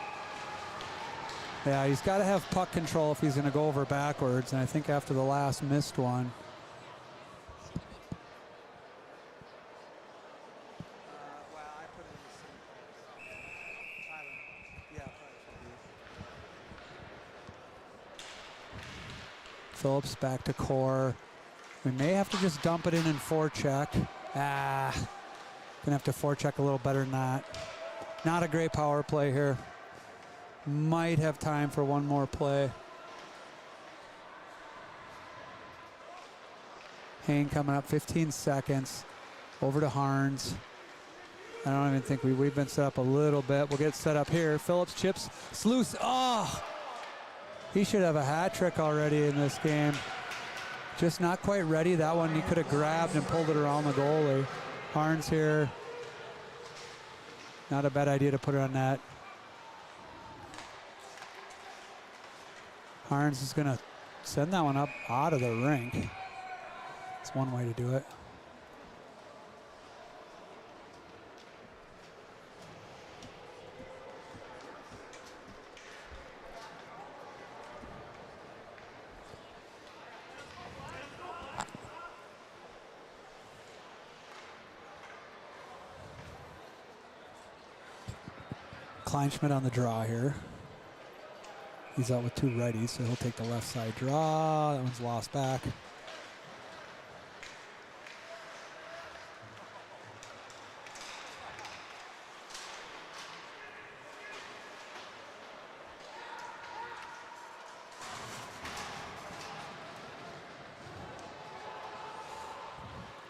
Yeah, he's got to have puck control if he's going to go over backwards, and I think after the last missed one. Phillips back to Core. We may have to just dump it in forecheck. Gonna have to forecheck a little better than that. Not a great power play here. Might have time for one more play. Hain coming up, 15 seconds. Over to Harns. I don't even think we've been set up a little bit. We'll get set up here. Phillips chips, Sluice. Oh! He should have a hat trick already in this game. Just not quite ready. That one he could have grabbed and pulled it around the goalie. Harns here. Not a bad idea to put it on net. Harns is going to send that one up out of the rink. That's one way to do it. Kleinschmidt on the draw here. He's out with 2 righties, so he'll take the left side draw. That one's lost back.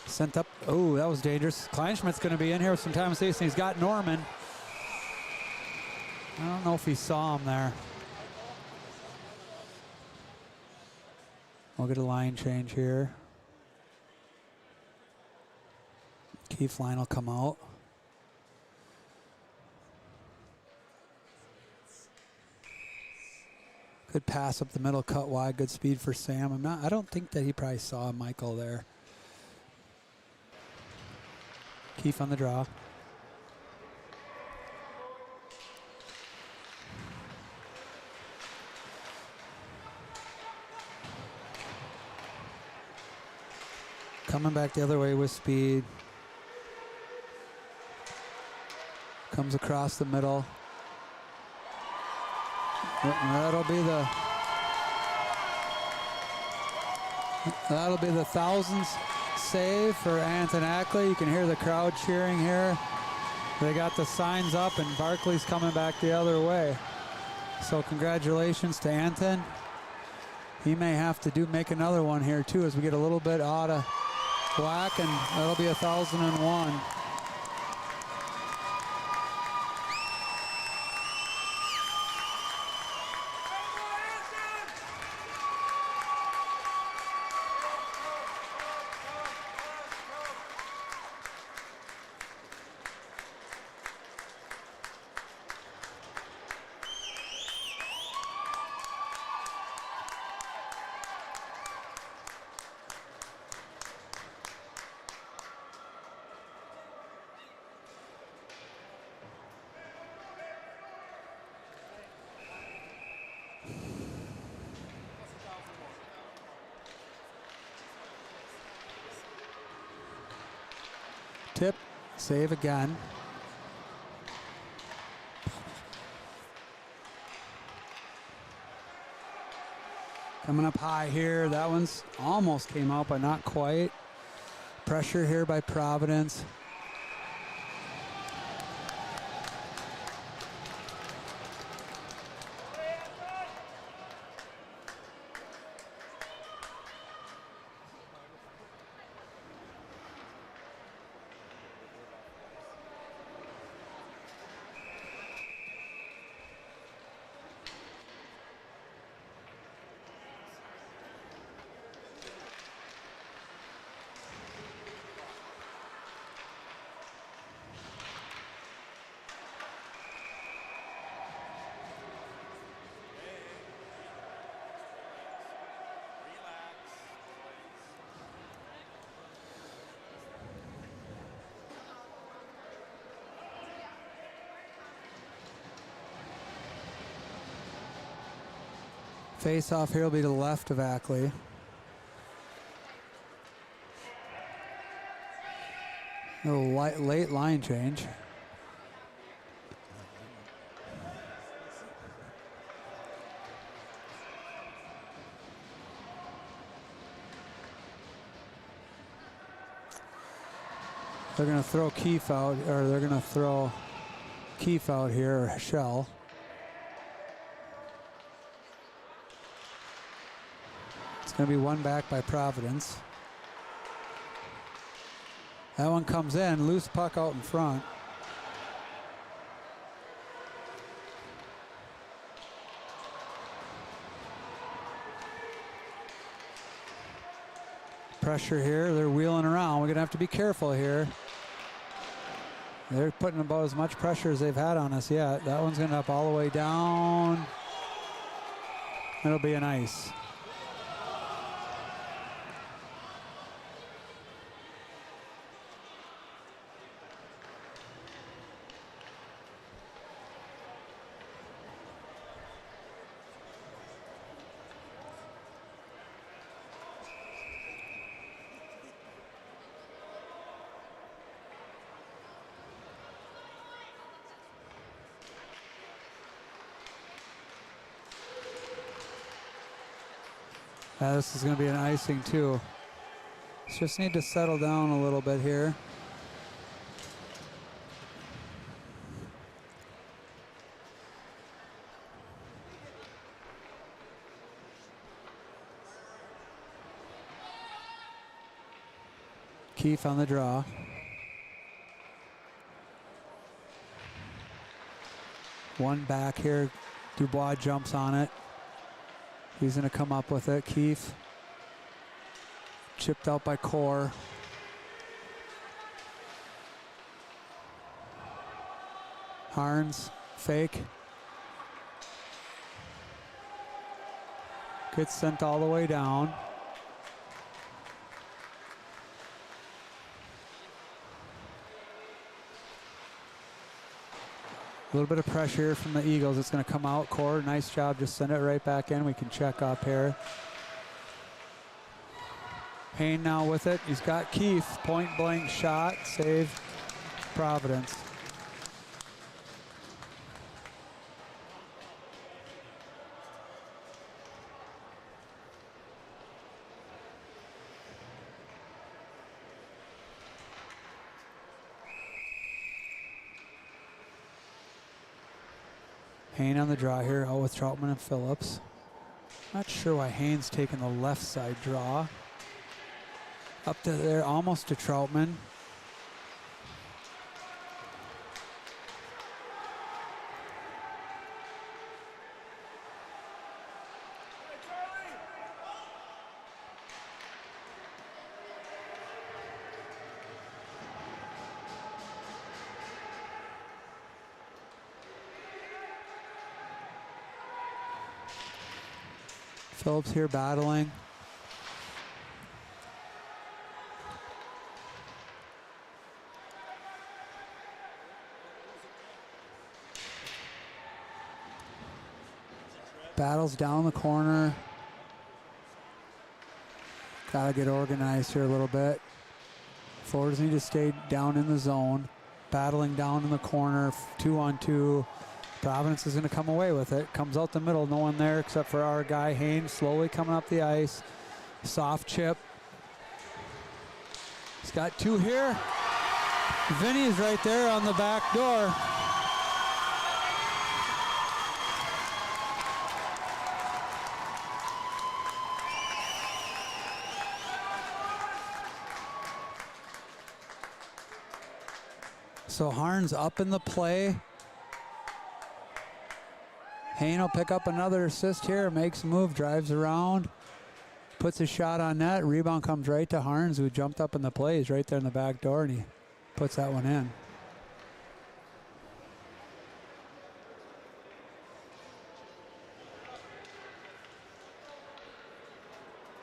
Sent up. Oh, that was dangerous. Kleinschmidt's going to be in here with some time space, and he's got Norman. I don't know if he saw him there. We'll get a line change here. Keefe line will come out. Good pass up the middle, cut wide, good speed for Sam. I don't think that he probably saw Michael there. Keefe on the draw. Coming back the other way with speed. Comes across the middle. That'll be the thousands save for Anton Ackley. You can hear the crowd cheering here. They got the signs up, and Barkley's coming back the other way. So congratulations to Anton. He may have to make another one here too, as we get a little bit out of whack, and that'll be 1,001. Tip, save again. Coming up high here. That one's almost came out, but not quite. Pressure here by Providence. Face off here will be to the left of Ackley. A little late line change. They're going to throw Keefe out, or they're going to throw Keefe out here, or Shell. Going to be one back by Providence. That one comes in, loose puck out in front. Pressure here, they're wheeling around. We're going to have to be careful here. They're putting about as much pressure as they've had on us yet. That one's going to up all the way down. It'll be an ice. This is going to be an icing too. Just need to settle down a little bit here. Keefe on the draw. One back here. Dubois jumps on it. He's going to come up with it. Keefe. Chipped out by Core. Harns. Fake. Gets sent all the way down. A little bit of pressure from the Eagles. It's going to come out. Core, nice job. Just send it right back in. We can check up here. Hayne now with it. He's got Keefe. Point blank shot. Save. Providence. Hayne on the draw here, out with Troutman and Phillips. Not sure why Hayne's taking the left side draw. Up to there, almost to Troutman. Phillips here battling. Battles down the corner. Gotta get organized here a little bit. Forwards need to stay down in the zone. Battling down in the corner, 2-on-2. Providence is going to come away with it. Comes out the middle, no one there except for our guy Haynes, slowly coming up the ice. Soft chip. He's got two here. Vinny's right there on the back door. So Harns up in the play. Hayne will pick up another assist here, makes a move, drives around, puts a shot on net. Rebound comes right to Harns, who jumped up in the play. He's right there in the back door, and he puts that one in.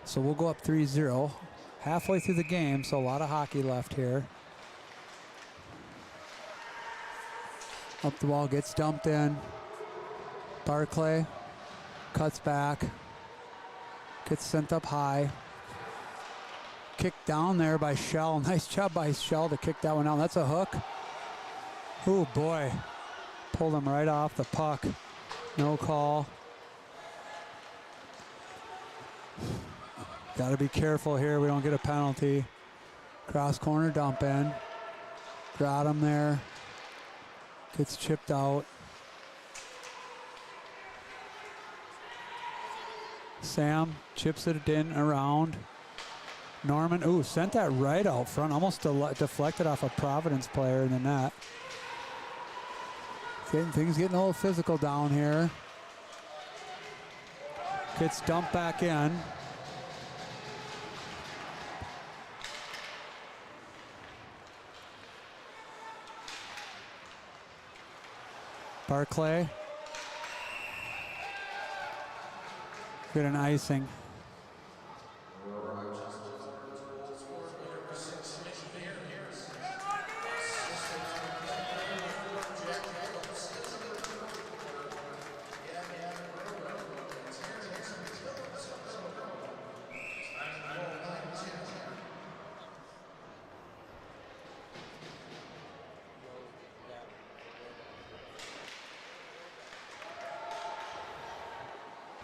So we'll go up 3-0. Halfway through the game, so a lot of hockey left here. Up the wall, gets dumped in. Barclay cuts back, gets sent up high. Kicked down there by Shell. Nice job by Shell to kick that one out. That's a hook. Oh boy, pulled him right off the puck. No call. Got to be careful here. We don't get a penalty. Cross corner dump in. Got him there. Gets chipped out. Sam chips it in around. Norman, ooh, sent that right out front. Almost deflected off a Providence player in the net. Things getting a little physical down here. Gets dumped back in. Barclay. Get an icing.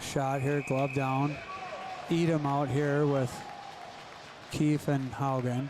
Shot here, glove down. eat them out here with Keefe and Haugen.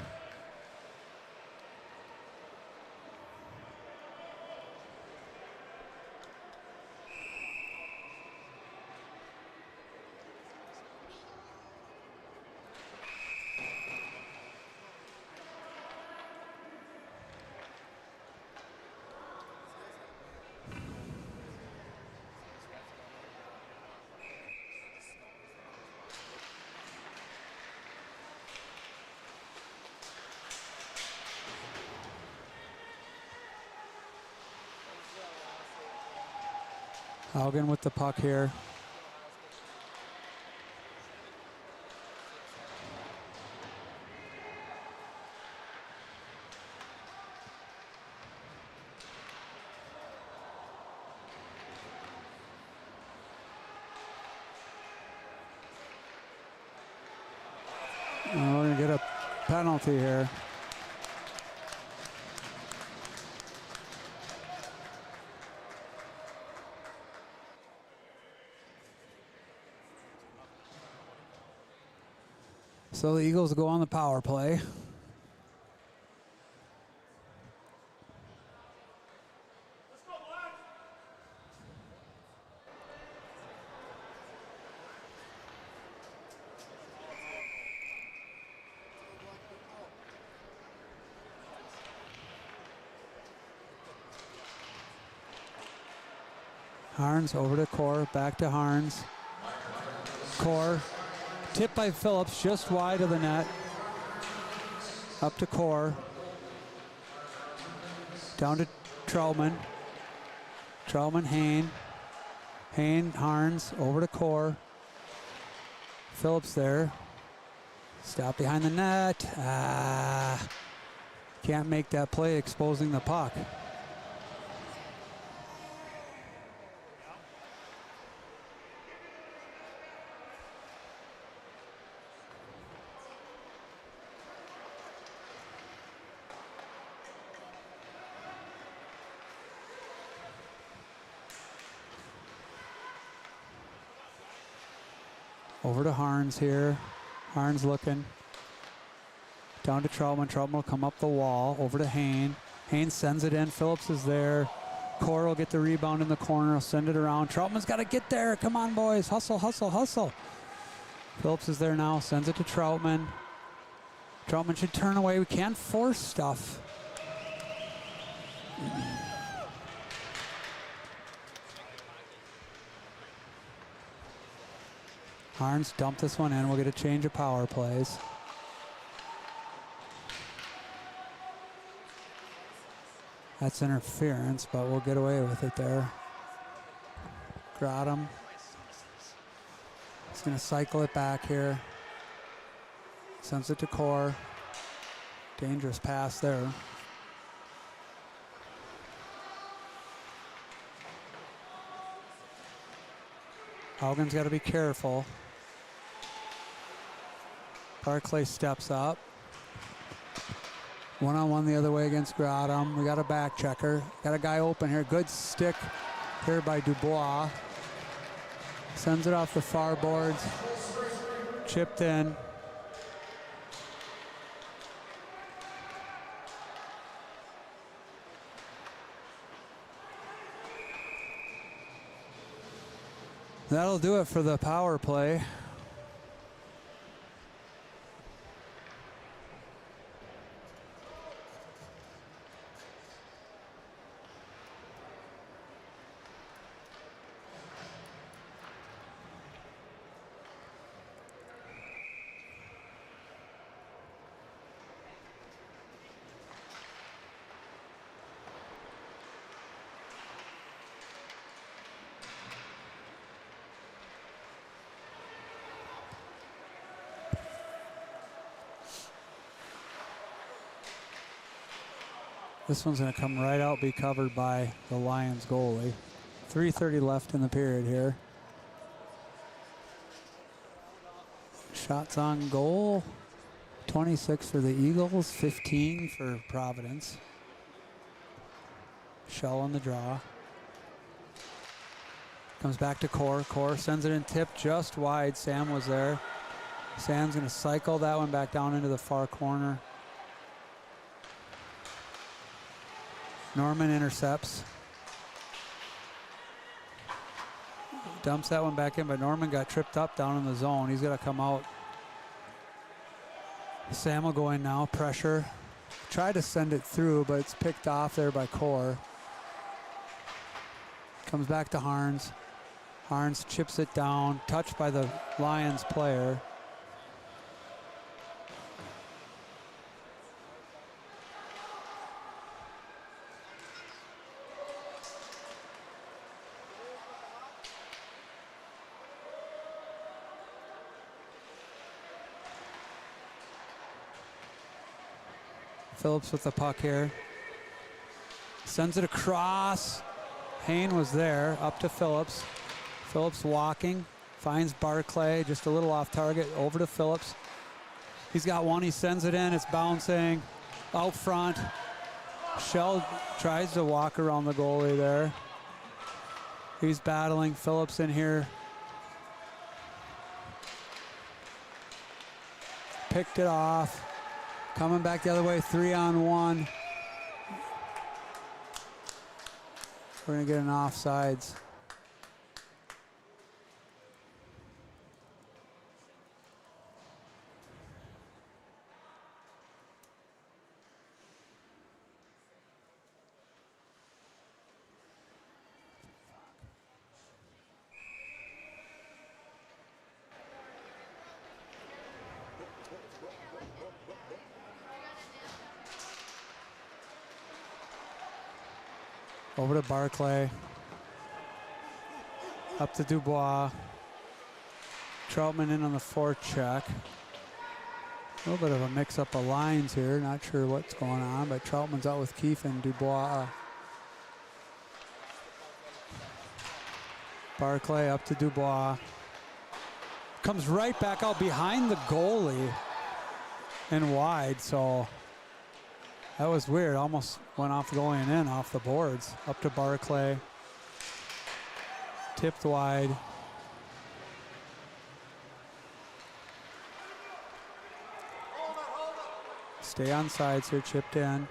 Haugen with the puck here. And we're going to get a penalty here. So the Eagles go on the power play. Harns over to Core, back to Harns. Core, tipped by Phillips, just wide of the net. Up to Core. Down to Troutman. Troutman, Hain. Hain, Harns, over to Core. Phillips there. Stop behind the net. Can't make that play, exposing the puck. Over to Harns here. Harns looking. Down to Troutman. Troutman will come up the wall. Over to Hain. Hain sends it in. Phillips is there. Core will get the rebound in the corner. He'll send it around. Troutman's got to get there. Come on, boys. Hustle, hustle, hustle. Phillips is there now. Sends it to Troutman. Troutman should turn away. We can't force stuff. Harns dump this one in. We'll get a change of power plays. That's interference, but we'll get away with it there. Grotham. He's going to cycle it back here. Sends it to Core. Dangerous pass there. Haugen's got to be careful. Barclay steps up. One-on-one the other way against Grotham. We got a back checker. Got a guy open here. Good stick here by Dubois. Sends it off the far boards. Chipped in. That'll do it for the power play. This one's going to come right out, be covered by the Lions goalie. 3:30 left in the period here. Shots on goal. 26 for the Eagles, 15 for Providence. Shell on the draw. Comes back to Core. Core sends it in tip just wide. Sam was there. Sam's going to cycle that one back down into the far corner. Norman intercepts. Dumps that one back in, but Norman got tripped up down in the zone. He's got to come out. Sam will go in now. Pressure. Tried to send it through, but it's picked off there by Core. Comes back to Harns. Harns chips it down. Touched by the Lions player. Phillips with the puck here. Sends it across. Hayne was there, up to Phillips. Phillips walking, finds Barclay, just a little off target, over to Phillips. He's got one, he sends it in, it's bouncing out front. Shell tries to walk around the goalie there. He's battling Phillips in here. Picked it off. Coming back the other way, 3-on-1. We're gonna get an offsides. Over to Barclay. Up to Dubois. Troutman in on the forecheck. A little bit of a mix-up of lines here. Not sure what's going on, but Troutman's out with Keefe and Dubois. Barclay up to Dubois. Comes right back out behind the goalie and wide, so that was weird. Almost went off the goalie and in off the boards. Up to Barclay. Tipped wide. Stay on sides here, chipped in.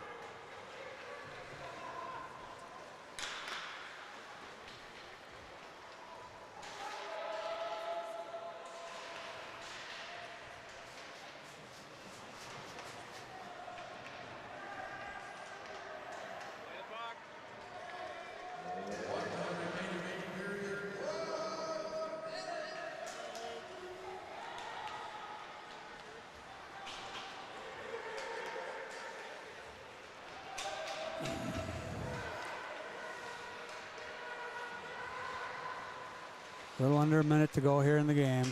A little under a minute to go here in the game.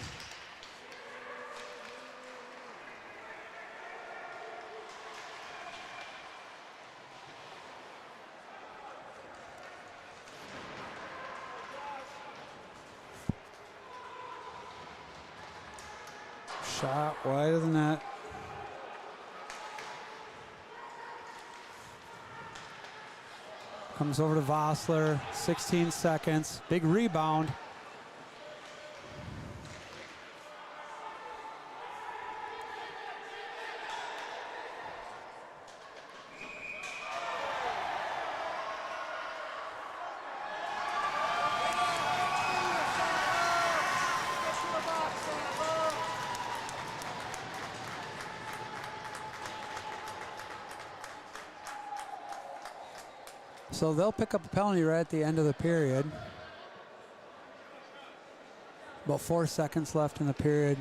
Shot wide of the net. Comes over to Vossler, 16 seconds, big rebound. So they'll pick up a penalty right at the end of the period. About 4 seconds left in the period.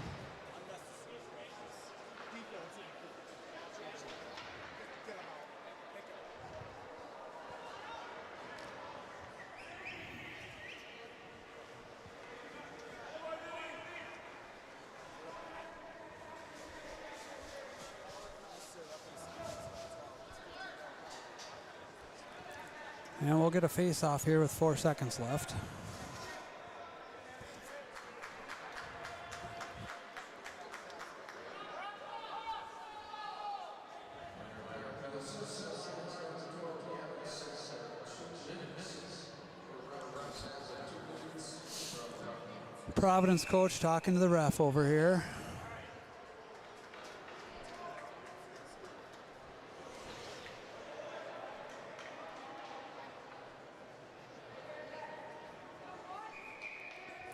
And we'll get a face-off here with 4 seconds left. Providence coach talking to the ref over here.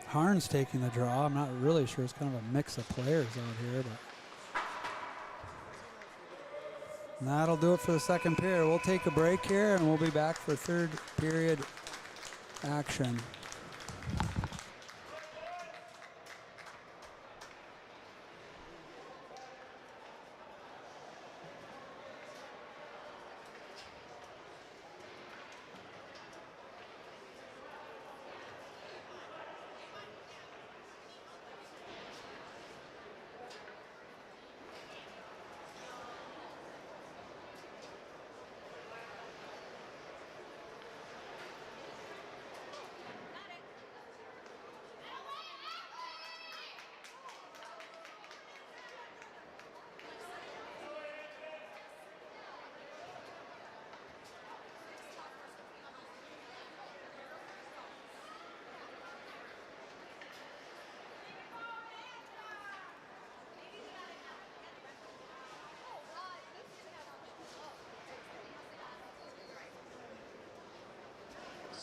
Harn's taking the draw. I'm not really sure. It's kind of a mix of players out here, but and that'll do it for the second period. We'll take a break here, and we'll be back for third period action.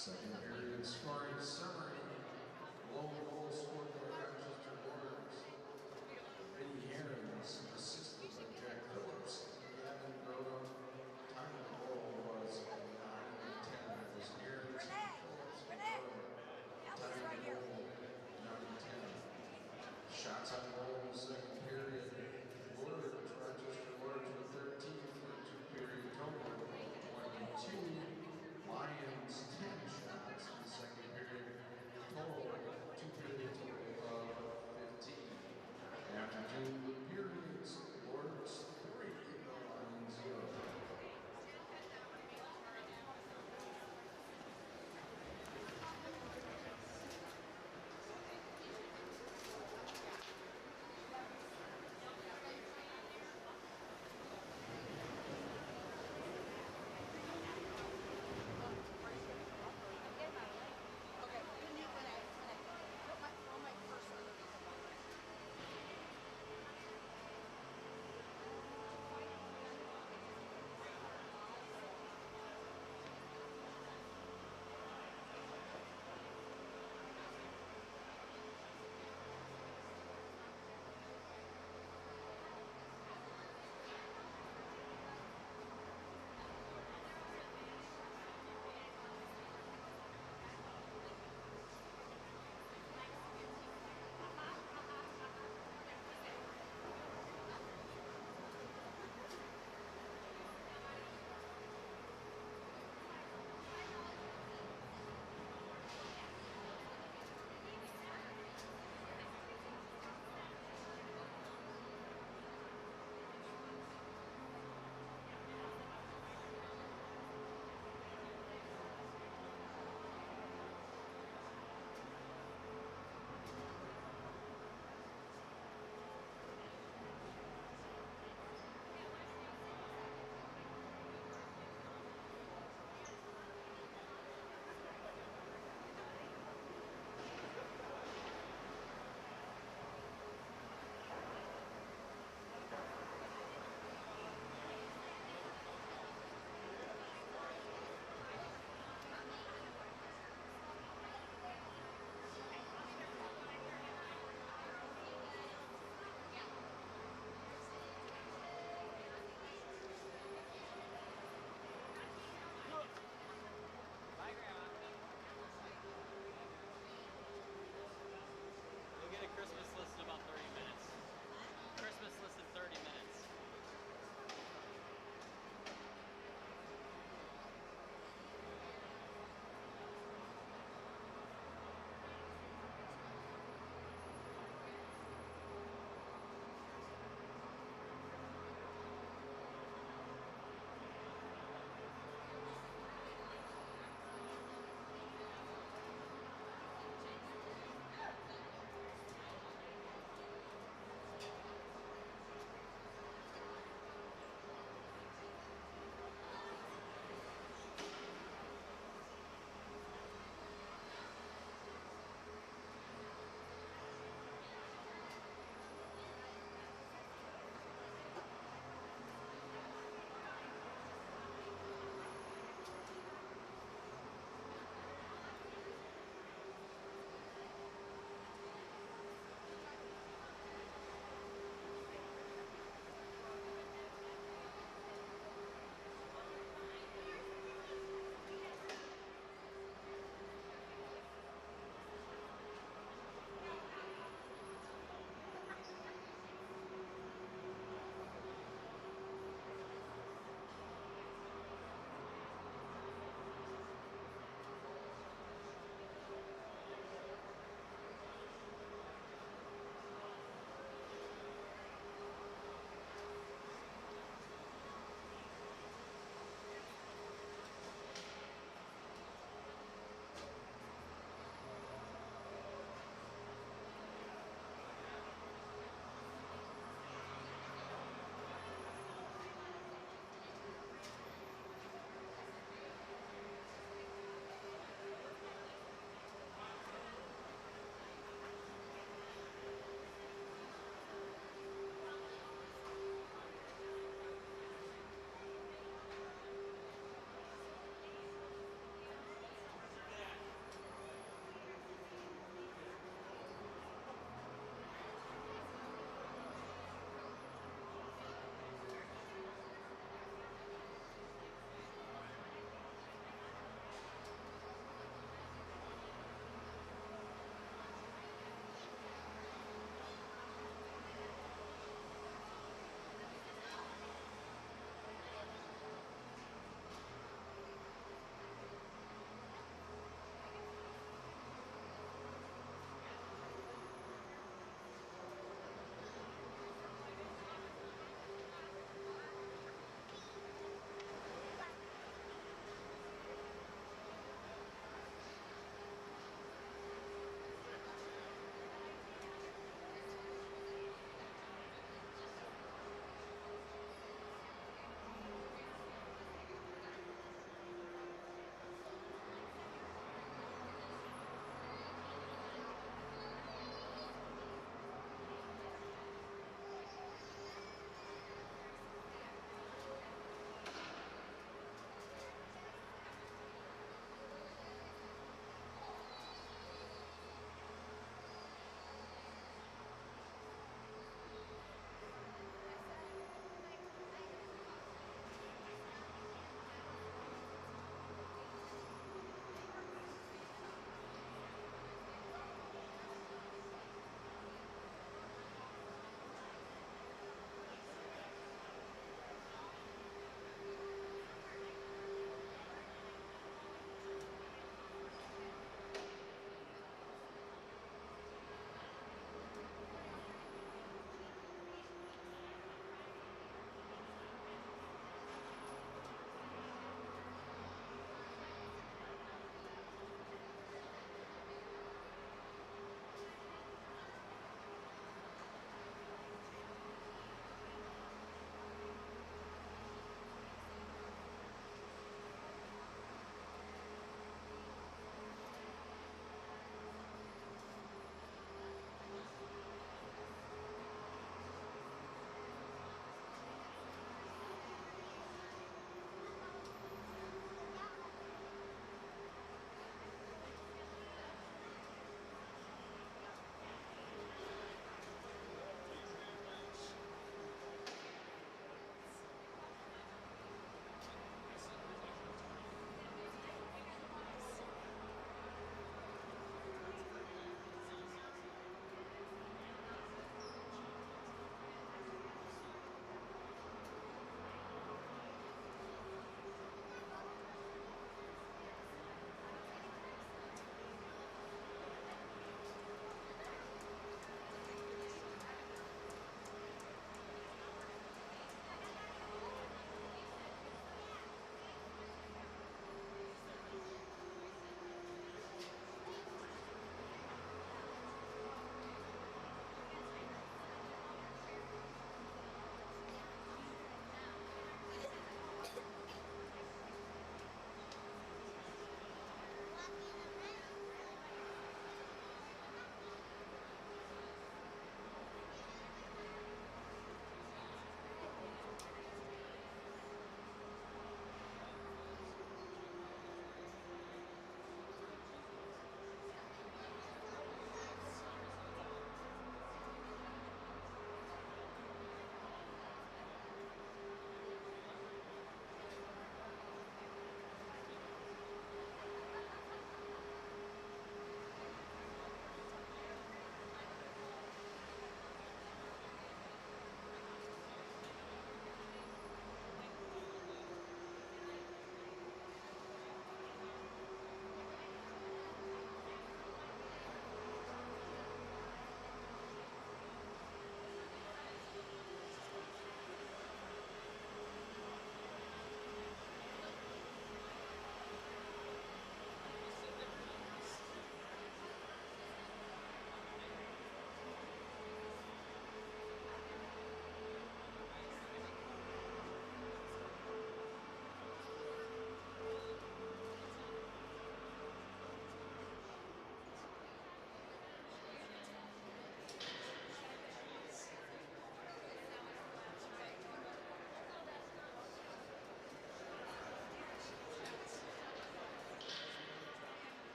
Second period scoring summary. Lone goal scored by Rochester Lords. Brady Herons, assisted by Jack Phillips and Gavin Groda. Time of the goal was 9:10. That was Herons, Phillips, and Groda. Time of the goal, 9:10. Shots on goal in the second period. Rochester Lords with 13 for a two-period total of 22. Lions 10 shots in the second period. Total two-period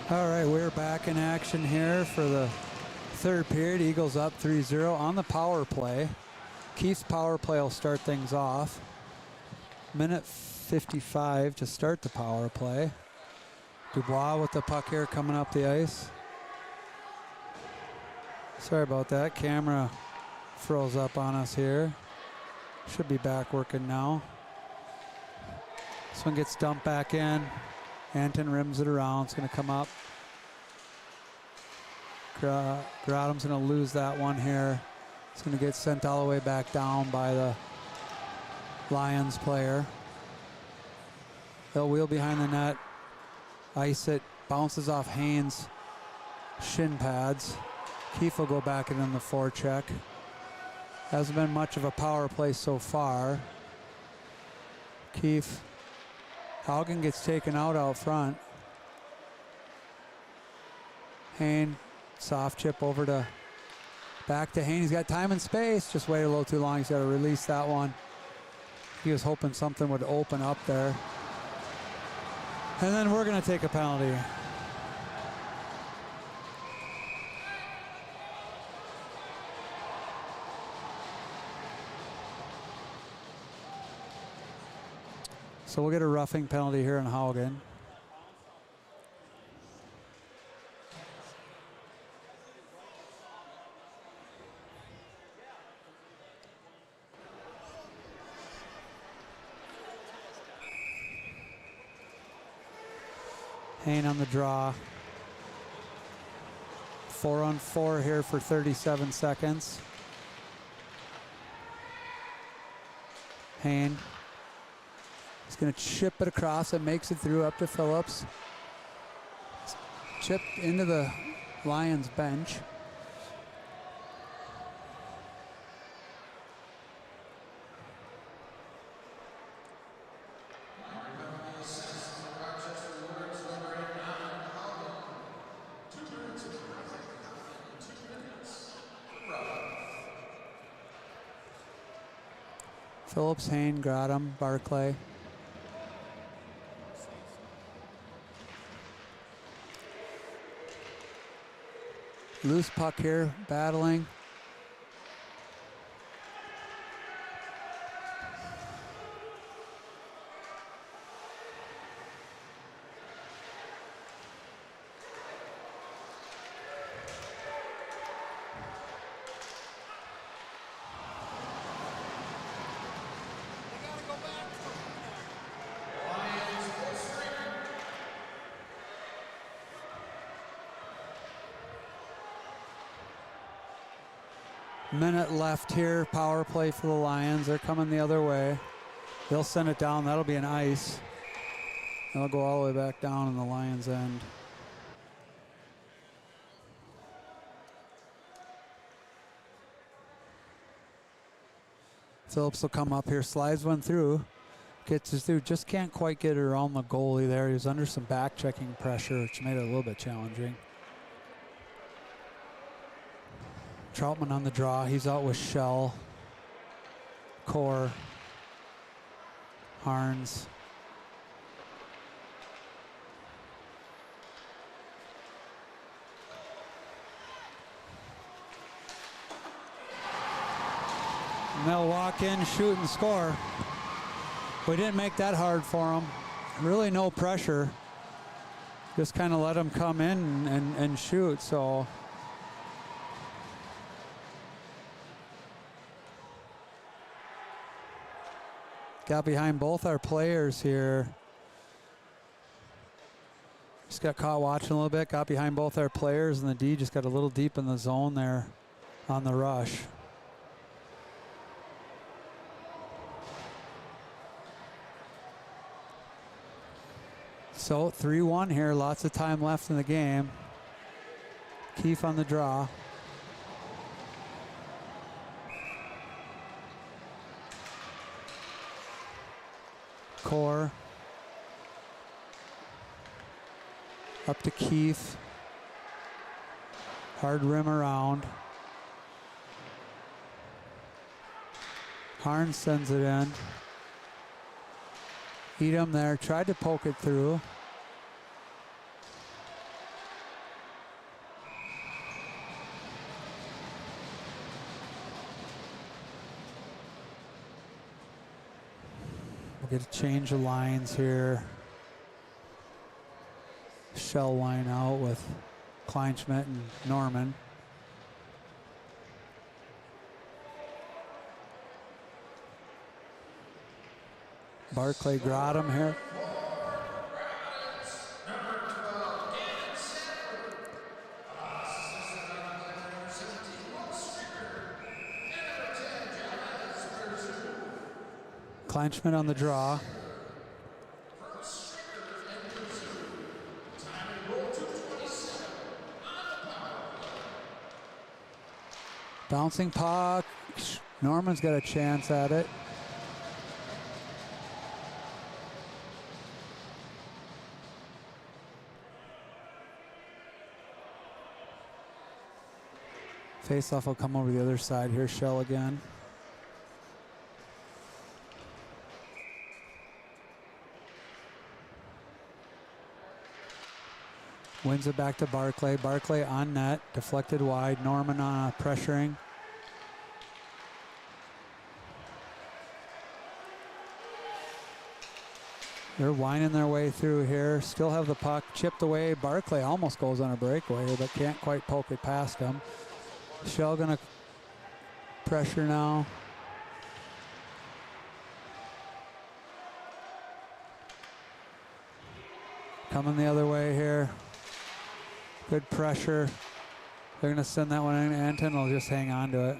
All right, we're back in action here for the third period. Eagles up 3-0 on the power play. Keith's power play will start things off. Minute 55 to start the power play. Dubois with the puck here coming up the ice. Sorry about that. Camera froze up on us here. Should be back working now. This one gets dumped back in. Anton rims it around. It's going to come up. Grodum's going to lose that one here. It's going to get sent all the way back down by the Lions player. They'll wheel behind the net. Ice it. Bounces off Haynes' shin pads. Keefe will go back in the forecheck. Hasn't been much of a power play so far. Keefe. Haugen gets taken out front. Hayne, soft chip over to back to Hayne. He's got time and space. Just waited a little too long. He's got to release that one. He was hoping something would open up there. And then we're going to take a penalty. So we'll get a roughing penalty here in Haugen. Hayne on the draw. 4-on-4 here for 37 seconds. Hayne. He's going to chip it across. It makes it through up to Phillips. It's chipped into the Lions bench. Phillips, Hayne, Grodum, Barclay. Loose puck here, battling. Minute left here, power play for the Lions. They're coming the other way. They'll send it down. That'll be an ice. They'll go all the way back down in the Lions' end. Phillips will come up here, slides one through, gets us through, just can't quite get it around the goalie there. He was under some back-checking pressure, which made it a little bit challenging. Troutman on the draw. He's out with Shell, Core, Harns. And they'll walk in, shoot, and score. We didn't make that hard for them. Really no pressure. Just kind of let them come in and shoot, so. Got behind both our players here. Just got caught watching a little bit, got behind both our players, and the D just got a little deep in the zone there on the rush. So 3-1 here, lots of time left in the game. Keefe on the draw. Core. Up to Keefe. Hard rim around. Harns sends it in. Edom there, tried to poke it through. We'll get a change of lines here. Shell line out with Kleinschmidt and Norman. Barclay Grotham here. Kleinschmidt on the draw. Bouncing puck. Norman's got a chance at it. Face-off will come over the other side here. Shell again. Wins it back to Barclay. Barclay on net, deflected wide. Norman pressuring. They're winding their way through here. Still have the puck chipped away. Barclay almost goes on a breakaway, but can't quite poke it past him. Shell gonna pressure now. Coming the other way here. Good pressure. They're gonna send that one in. Anton will just hang on to it.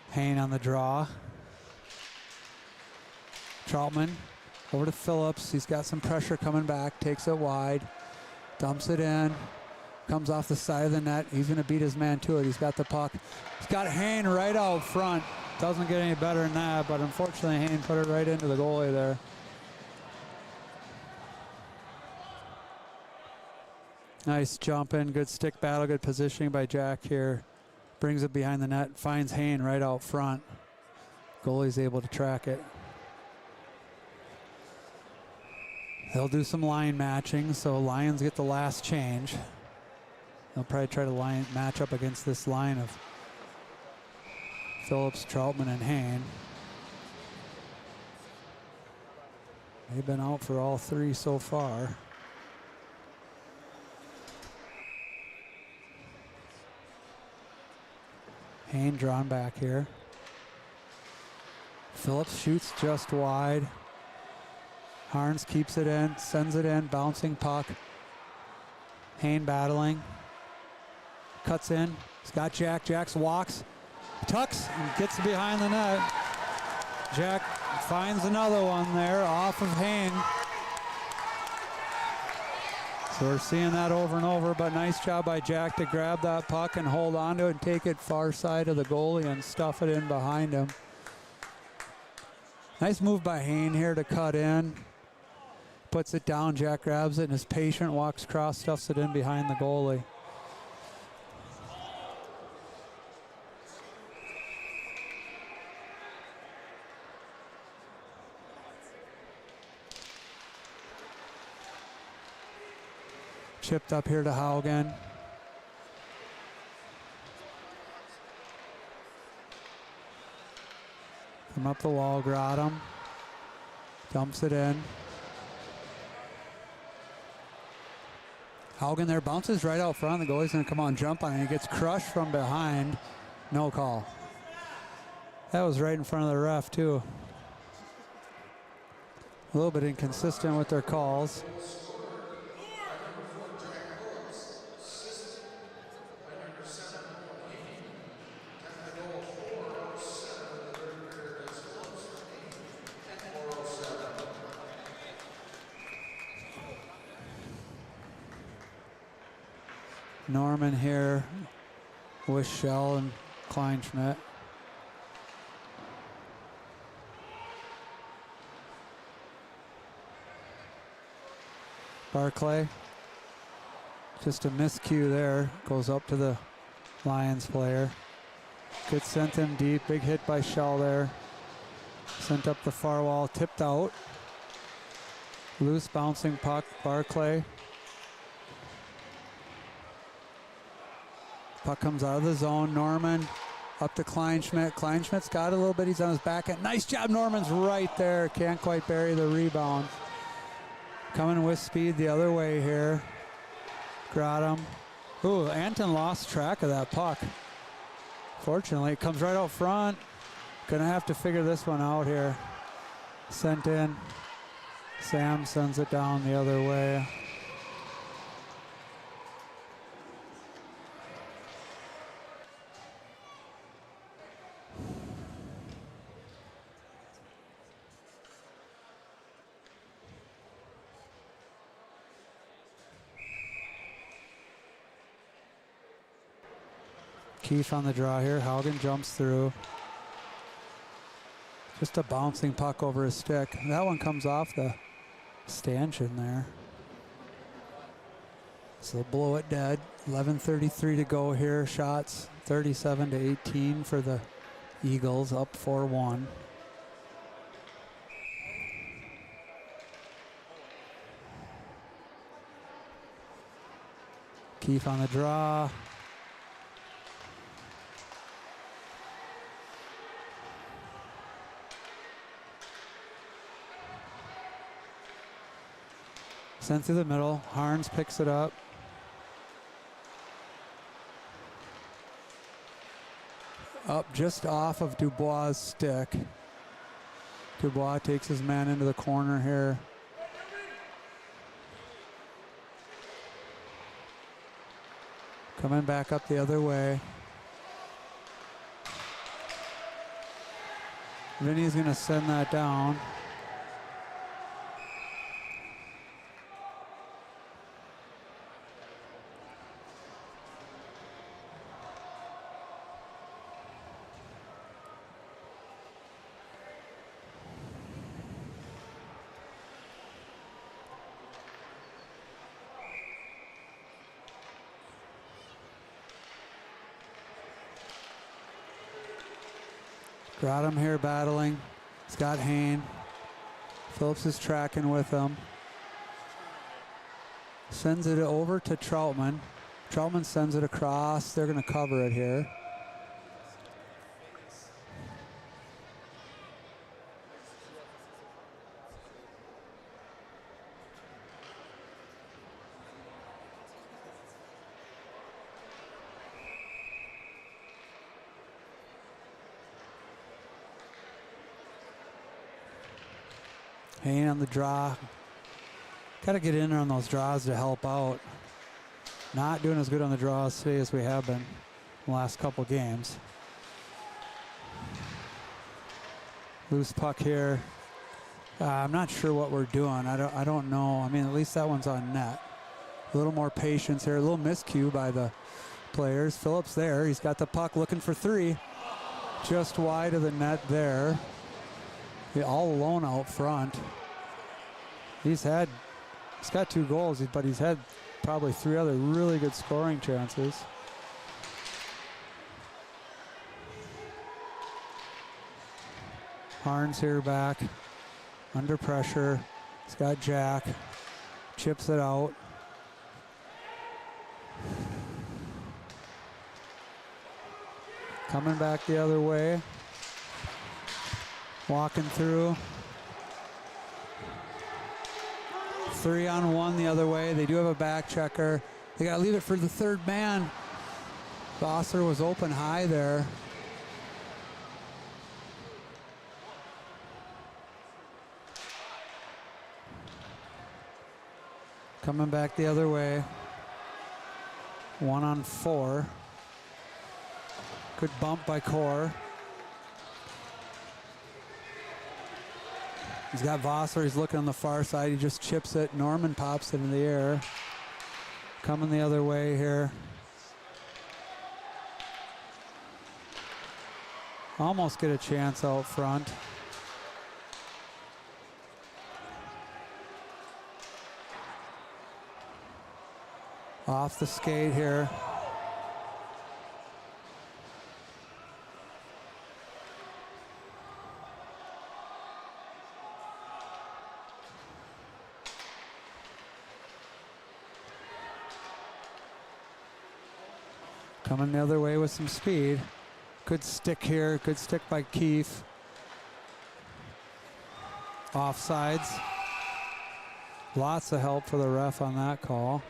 Hayne on the draw. Troutman over to Phillips. He's got some pressure coming back. Takes it wide. Dumps it in. Comes off the side of the net. He's going to beat his man to it. He's got the puck. He's got Hayne right out front. Doesn't get any better than that, but unfortunately Hayne put it right into the goalie there. Nice jump in. Good stick battle. Good positioning by Jack here. Brings it behind the net, finds Hayne right out front. Goalie's able to track it. They'll do some line matching, so Lions get the last change. They'll probably try to match up against this line of Phillips, Troutman, and Hayne. They've been out for all three so far. Hayne drawn back here. Phillips shoots just wide. Harns keeps it in, sends it in, bouncing puck. Hayne battling. Cuts in. He's got Jack. Jack's walks. Tucks and gets behind the net. Jack finds another one there off of Hayne. So we're seeing that over and over, but nice job by Jack to grab that puck and hold on to it and take it far side of the goalie and stuff it in behind him. Nice move by Hayne here to cut in. Puts it down, Jack grabs it and is patient, walks across, stuffs it in behind the goalie. Chipped up here to Haugen. Come up the wall, Grotham. Dumps it in. Haugen there bounces right out front. The goalie's gonna come on, jump on it. He gets crushed from behind. No call. That was right in front of the ref too. A little bit inconsistent with their calls. Norman here with Shell and Kleinschmidt. Barclay, just a miscue there, goes up to the Lions player. Good sent him deep, big hit by Shell there. Sent up the far wall, tipped out. Loose bouncing puck, Barclay. Puck comes out of the zone, Norman up to Kleinschmidt. Kleinschmidt's got a little bit, he's on his back end. Nice job, Norman's right there. Can't quite bury the rebound. Coming with speed the other way here. Got him. Ooh, Anton lost track of that puck. Fortunately, it comes right out front. Gonna have to figure this one out here. Sent in. Sam sends it down the other way. Keefe on the draw here. Haugen jumps through. Just a bouncing puck over his stick. That one comes off the stanchion there. So they'll blow it dead. 11:33 to go here. Shots 37-18 for the Eagles, up 4-1. Keefe on the draw. Sent through the middle. Harns picks it up. Up just off of Dubois' stick. Dubois takes his man into the corner here. Coming back up the other way. Vinny's going to send that down. Got him here battling. He's got Hain. Phillips is tracking with him. Sends it over to Troutman. Troutman sends it across. They're going to cover it here. Hain on the draw. Got to get in there on those draws to help out. Not doing as good on the draws today as we have been in the last couple games. Loose puck here. I'm not sure what we're doing. I don't know. I mean, at least that one's on net. A little more patience here. A little miscue by the players. Phillips there. He's got the puck looking for three. Just wide of the net there. All alone out front. He's got 2 goals, but he's had probably 3 other really good scoring chances. Harns here back, under pressure. He's got Jack, chips it out. Coming back the other way. Walking through. 3-on-1 the other way. They do have a back checker. They got to leave it for the third man. Bosser was open high there. Coming back the other way. 1-on-4. Good bump by Core. He's got Vossler, he's looking on the far side, he just chips it. Norman pops it in the air. Coming the other way here. Almost get a chance out front. Off the skate here. Coming the other way with some speed. Good stick here. Good stick by Keefe. Offsides. Lots of help for the ref on that call.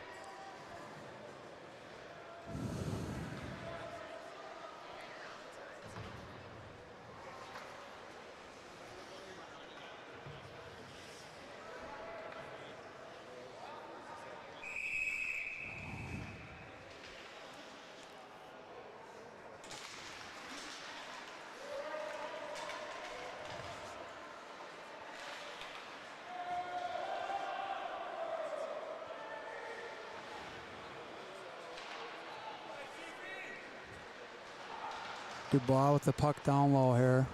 Dubois with the puck down low here.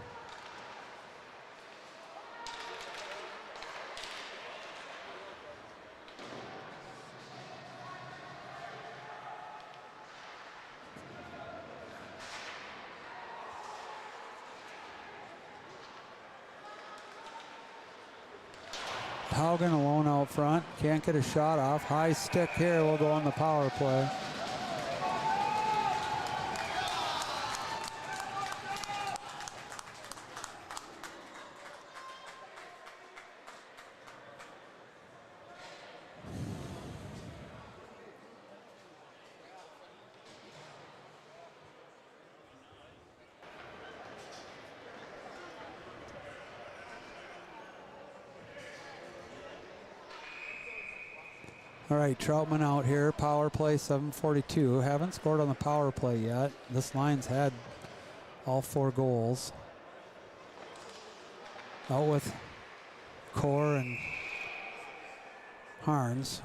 Haugen alone out front. Can't get a shot off. High stick here will go on the power play. All right, Troutman out here. Power play 7:42. Haven't scored on the power play yet. This line's had all 4 goals. Out with Core and Harns.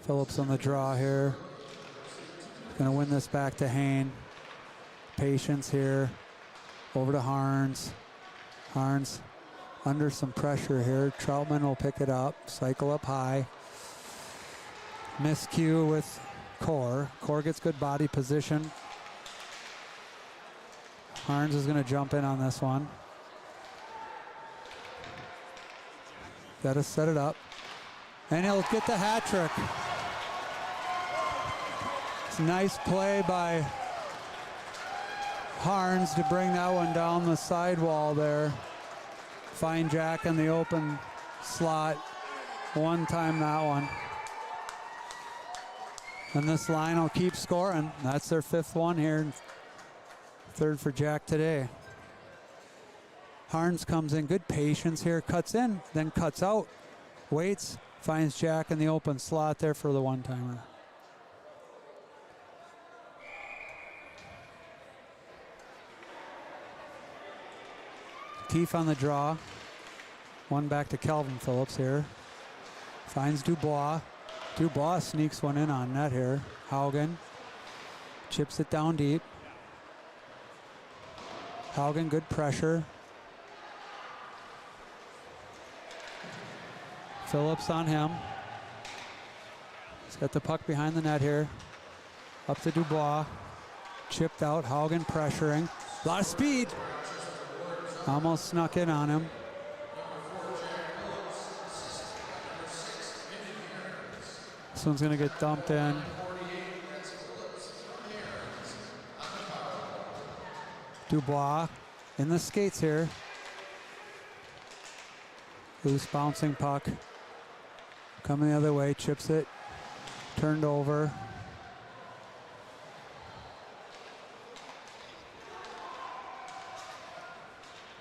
Phillips on the draw here. Gonna win this back to Hain. Patience here. Over to Harns. Harns under some pressure here. Troutman will pick it up. Cycle up high. Miscue with Core. Core gets good body position. Harns is gonna jump in on this one. Gotta set it up. And he'll get the hat trick. Nice play by Harns to bring that one down the sidewall there. Find Jack in the open slot. One time that one. And this line will keep scoring. That's their 5th one here. 3rd for Jack today. Harns comes in, good patience here. Cuts in, then cuts out. Waits, finds Jack in the open slot there for the one-timer. Keefe on the draw. One back to Calvin Phillips here. Finds Dubois. Dubois sneaks one in on net here. Haugen chips it down deep. Haugen, good pressure. Phillips on him. He's got the puck behind the net here. Up to Dubois. Chipped out. Haugen pressuring. A lot of speed. Almost snuck in on him. This one's going to get dumped in. Dubois in the skates here. Loose bouncing puck. Coming the other way, chips it. Turned over.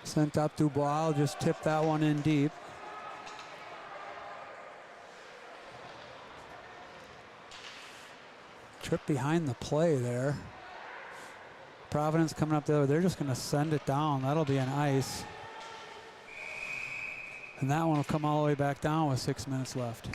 Sent up. Dubois will just tip that one in deep. Trip behind the play there. Providence coming up there. They're just going to send it down. That'll be an ice. And that one will come all the way back down with 6 minutes left.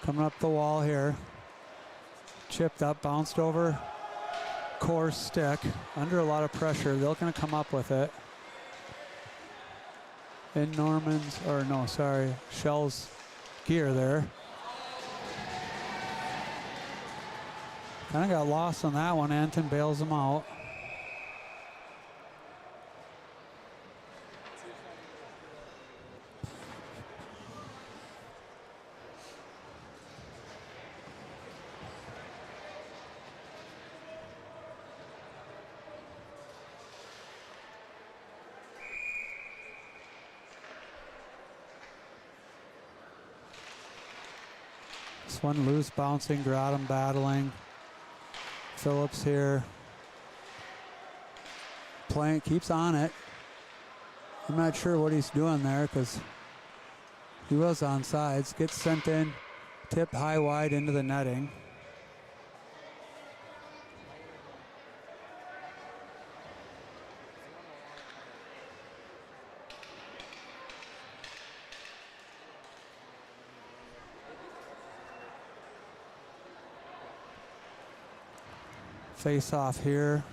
Coming up the wall here. Chipped up, bounced over. Core's stick. Under a lot of pressure. They're going to come up with it. In Norman's, or no, sorry, Shell's gear there. Kind of got lost on that one. Anton bails him out. This one loose, bouncing, Groton battling. Phillips here. Playing, keeps on it. I'm not sure what he's doing there because he was on sides. Gets sent in, tipped high wide into the netting. Face off here.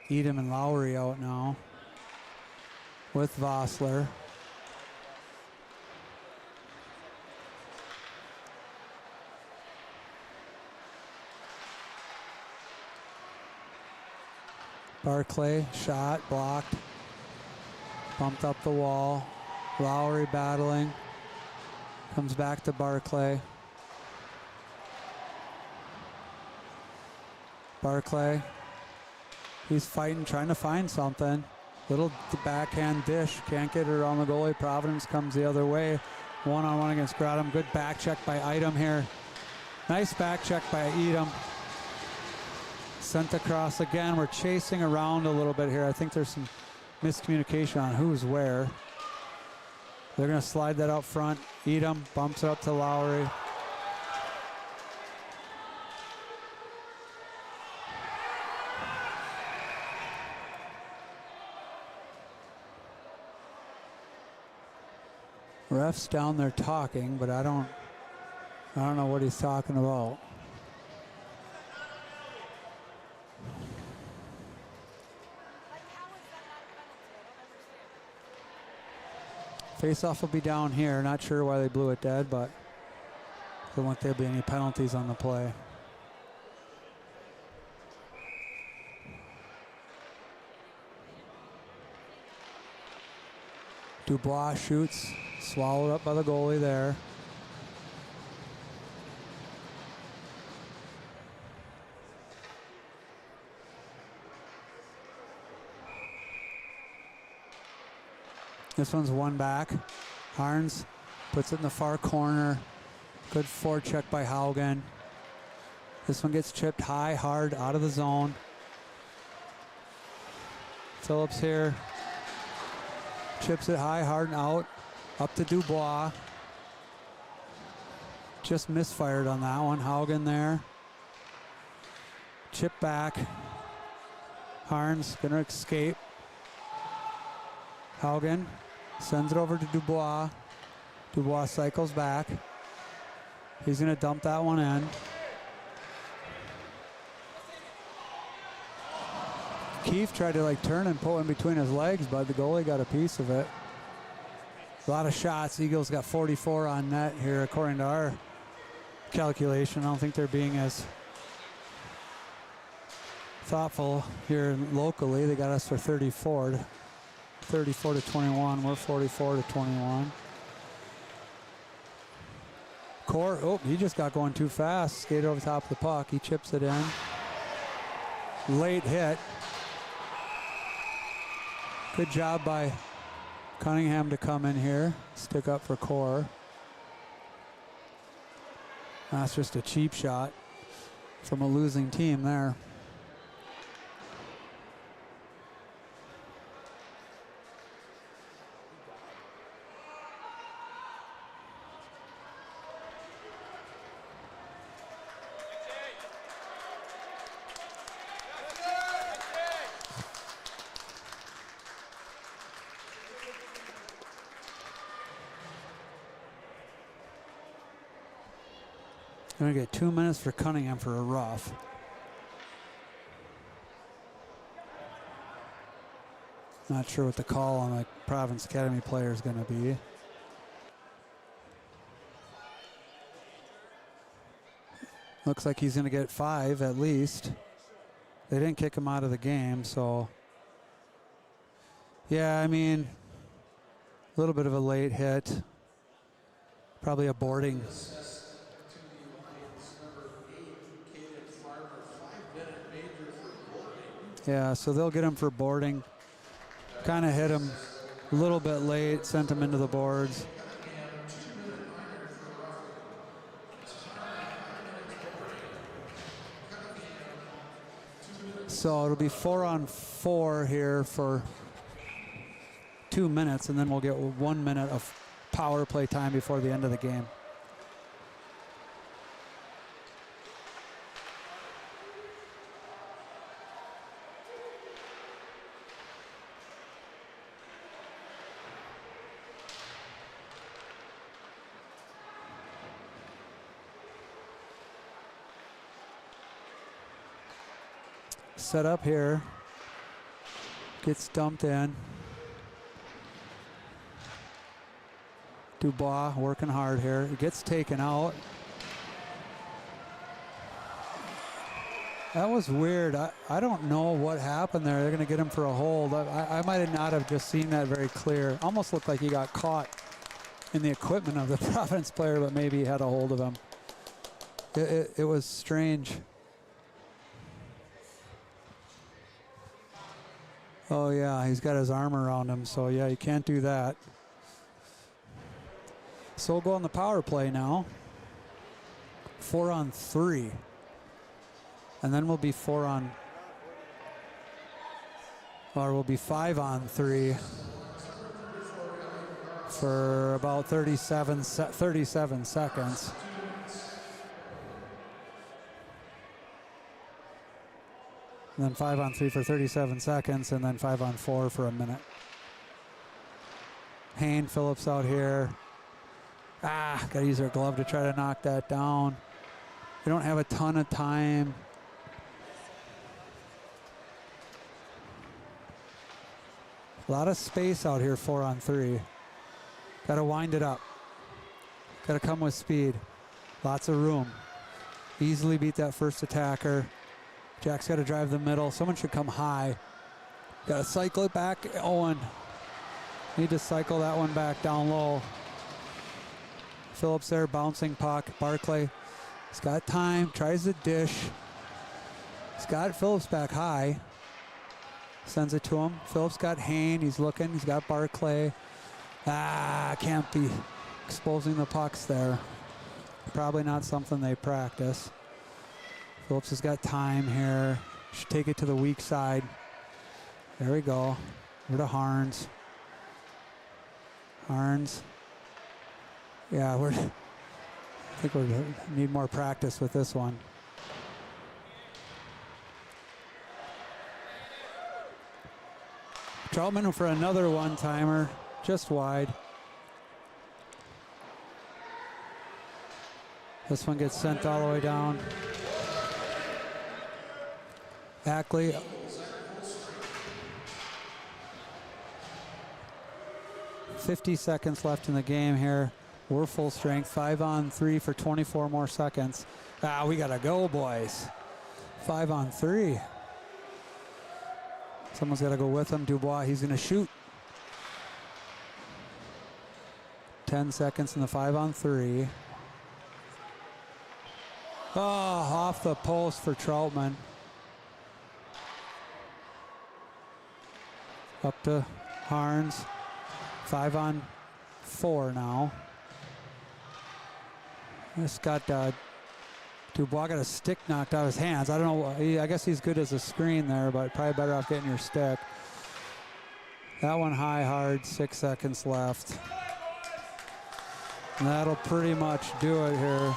Edom and Lowry out now with Vossler. Barclay shot, blocked, bumped up the wall. Lowry battling, comes back to Barclay. Barclay, he's fighting, trying to find something. Little backhand dish, can't get it around the goalie. Providence comes the other way. One-on-one against Groton. Good back check by Edom here. Nice back check by Edom. Sent across again. We're chasing around a little bit here. I think there's some miscommunication on who's where. They're going to slide that out front. Edom bumps it up to Lowry. Ref's down there talking, but I don't know what he's talking about. Face-off will be down here. Not sure why they blew it dead, but don't think there'll be any penalties on the play. Dubois shoots, swallowed up by the goalie there. This one's one back. Harns puts it in the far corner. Good forecheck by Haugen. This one gets chipped high, hard, out of the zone. Phillips here. Chips it high, hard, and out. Up to Dubois. Just misfired on that one. Haugen there. Chip back. Harns gonna escape. Haugen sends it over to Dubois. Dubois cycles back. He's gonna dump that one in. Keefe tried to turn and pull in between his legs, but the goalie got a piece of it. A lot of shots. Eagles got 44 on net here, according to our calculation. I don't think they're being as thoughtful here locally. They got us for 34 to 21. We're 44 to 21. Core, oh, he just got going too fast. Skated over the top of the puck. He chips it in. Late hit. Good job by Cunningham to come in here. Stick up for Core. That's just a cheap shot from a losing team there. Going to get 2 minutes for Cunningham for a rough. Not sure what the call on the Providence Academy player is going to be. Looks like he's going to get 5 at least. They didn't kick him out of the game, so. Yeah, I mean, a little bit of a late hit. Probably a boarding. Yeah, so they'll get him for boarding. Kind of hit him a little bit late, sent him into the boards. So it'll be 4-on-4 here for 2 minutes, and then we'll get 1 minute of power play time before the end of the game. Set up here, gets dumped in. Dubois working hard here. It gets taken out. That was weird. I don't know what happened there. They're going to get him for a hold. I might not have just seen that very clear. Almost looked like he got caught in the equipment of the Providence player, but maybe he had a hold of him. It was strange. Oh yeah, he's got his arm around him, so yeah, you can't do that. So we'll go on the power play now. 4-on-3. And then we'll be 5-on-3 for about 37 seconds. And then 5-on-3 for 37 seconds, and then 5-on-4 for a minute. Hayne Phillips out here. Gotta use their glove to try to knock that down. They don't have a ton of time. A lot of space out here, 4-on-3. Gotta wind it up. Gotta come with speed. Lots of room. Easily beat that first attacker. Jack's got to drive the middle. Someone should come high. Got to cycle it back. Owen. Need to cycle that one back down low. Phillips there, bouncing puck. Barclay. He's got time. Tries the dish. He's got Phillips back high. Sends it to him. Phillips got Hayne. He's looking. He's got Barclay. Can't be exposing the pucks there. Probably not something they practice. Phillips has got time here. Should take it to the weak side. There we go. Over to Harns. Harns. Yeah, I think we need more practice with this one. Troutman for another one-timer, just wide. This one gets sent all the way down. Ackley. $50 seconds left in the game here. We're full strength. 5-on-3 for 24 more seconds. We gotta go, boys. 5-on-3. Someone's gotta go with him. Dubois, he's gonna shoot. 10 seconds in the 5-on-3. Off the post for Troutman. Up to Harns. 5-on-4 now. This got Dubois got a stick knocked out of his hands. I don't know. I guess he's good as a screen there, but probably better off getting your stick. That one high, hard. 6 seconds left. And that'll pretty much do it here.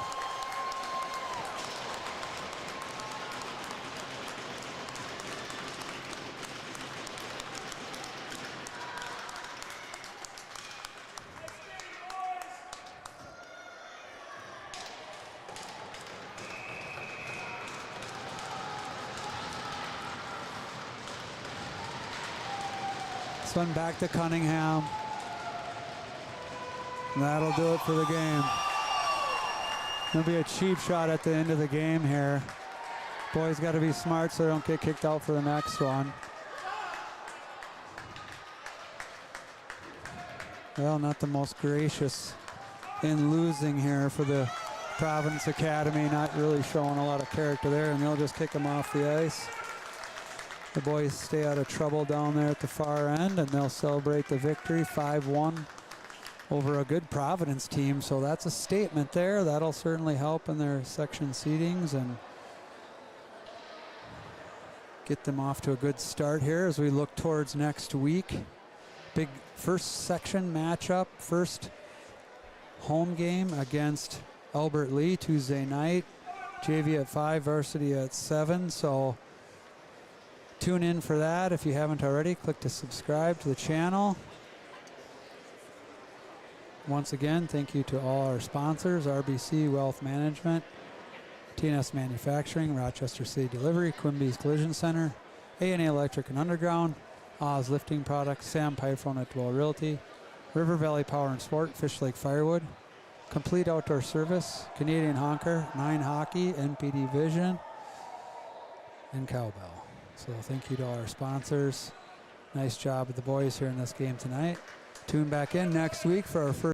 This one back to Cunningham. And that'll do it for the game. There'll be a cheap shot at the end of the game here. Boys got to be smart so they don't get kicked out for the next one. Well, not the most gracious in losing here for the Providence Academy, not really showing a lot of character there, and they'll just kick them off the ice. The boys stay out of trouble down there at the far end, and they'll celebrate the victory 5-1 over a good Providence team. So that's a statement there. That'll certainly help in their section seedings and get them off to a good start here as we look towards next week. Big first section matchup, first home game against Albert Lee Tuesday night. JV at 5, varsity at 7. So tune in for that. If you haven't already, click to subscribe to the channel. Once again, thank you to all our sponsors: RBC Wealth Management, TNS Manufacturing, Rochester City Delivery, Quimby's Collision Center, A&A Electric and Underground, Oz Lifting Products, Sam Piphone at Dwell Realty, River Valley Power and Sport, Fish Lake Firewood, Complete Outdoor Service, Canadian Honker, 9 Hockey, NPD Vision, and Cowbell. So thank you to all our sponsors. Nice job with the boys here in this game tonight. Tune back in next week for our first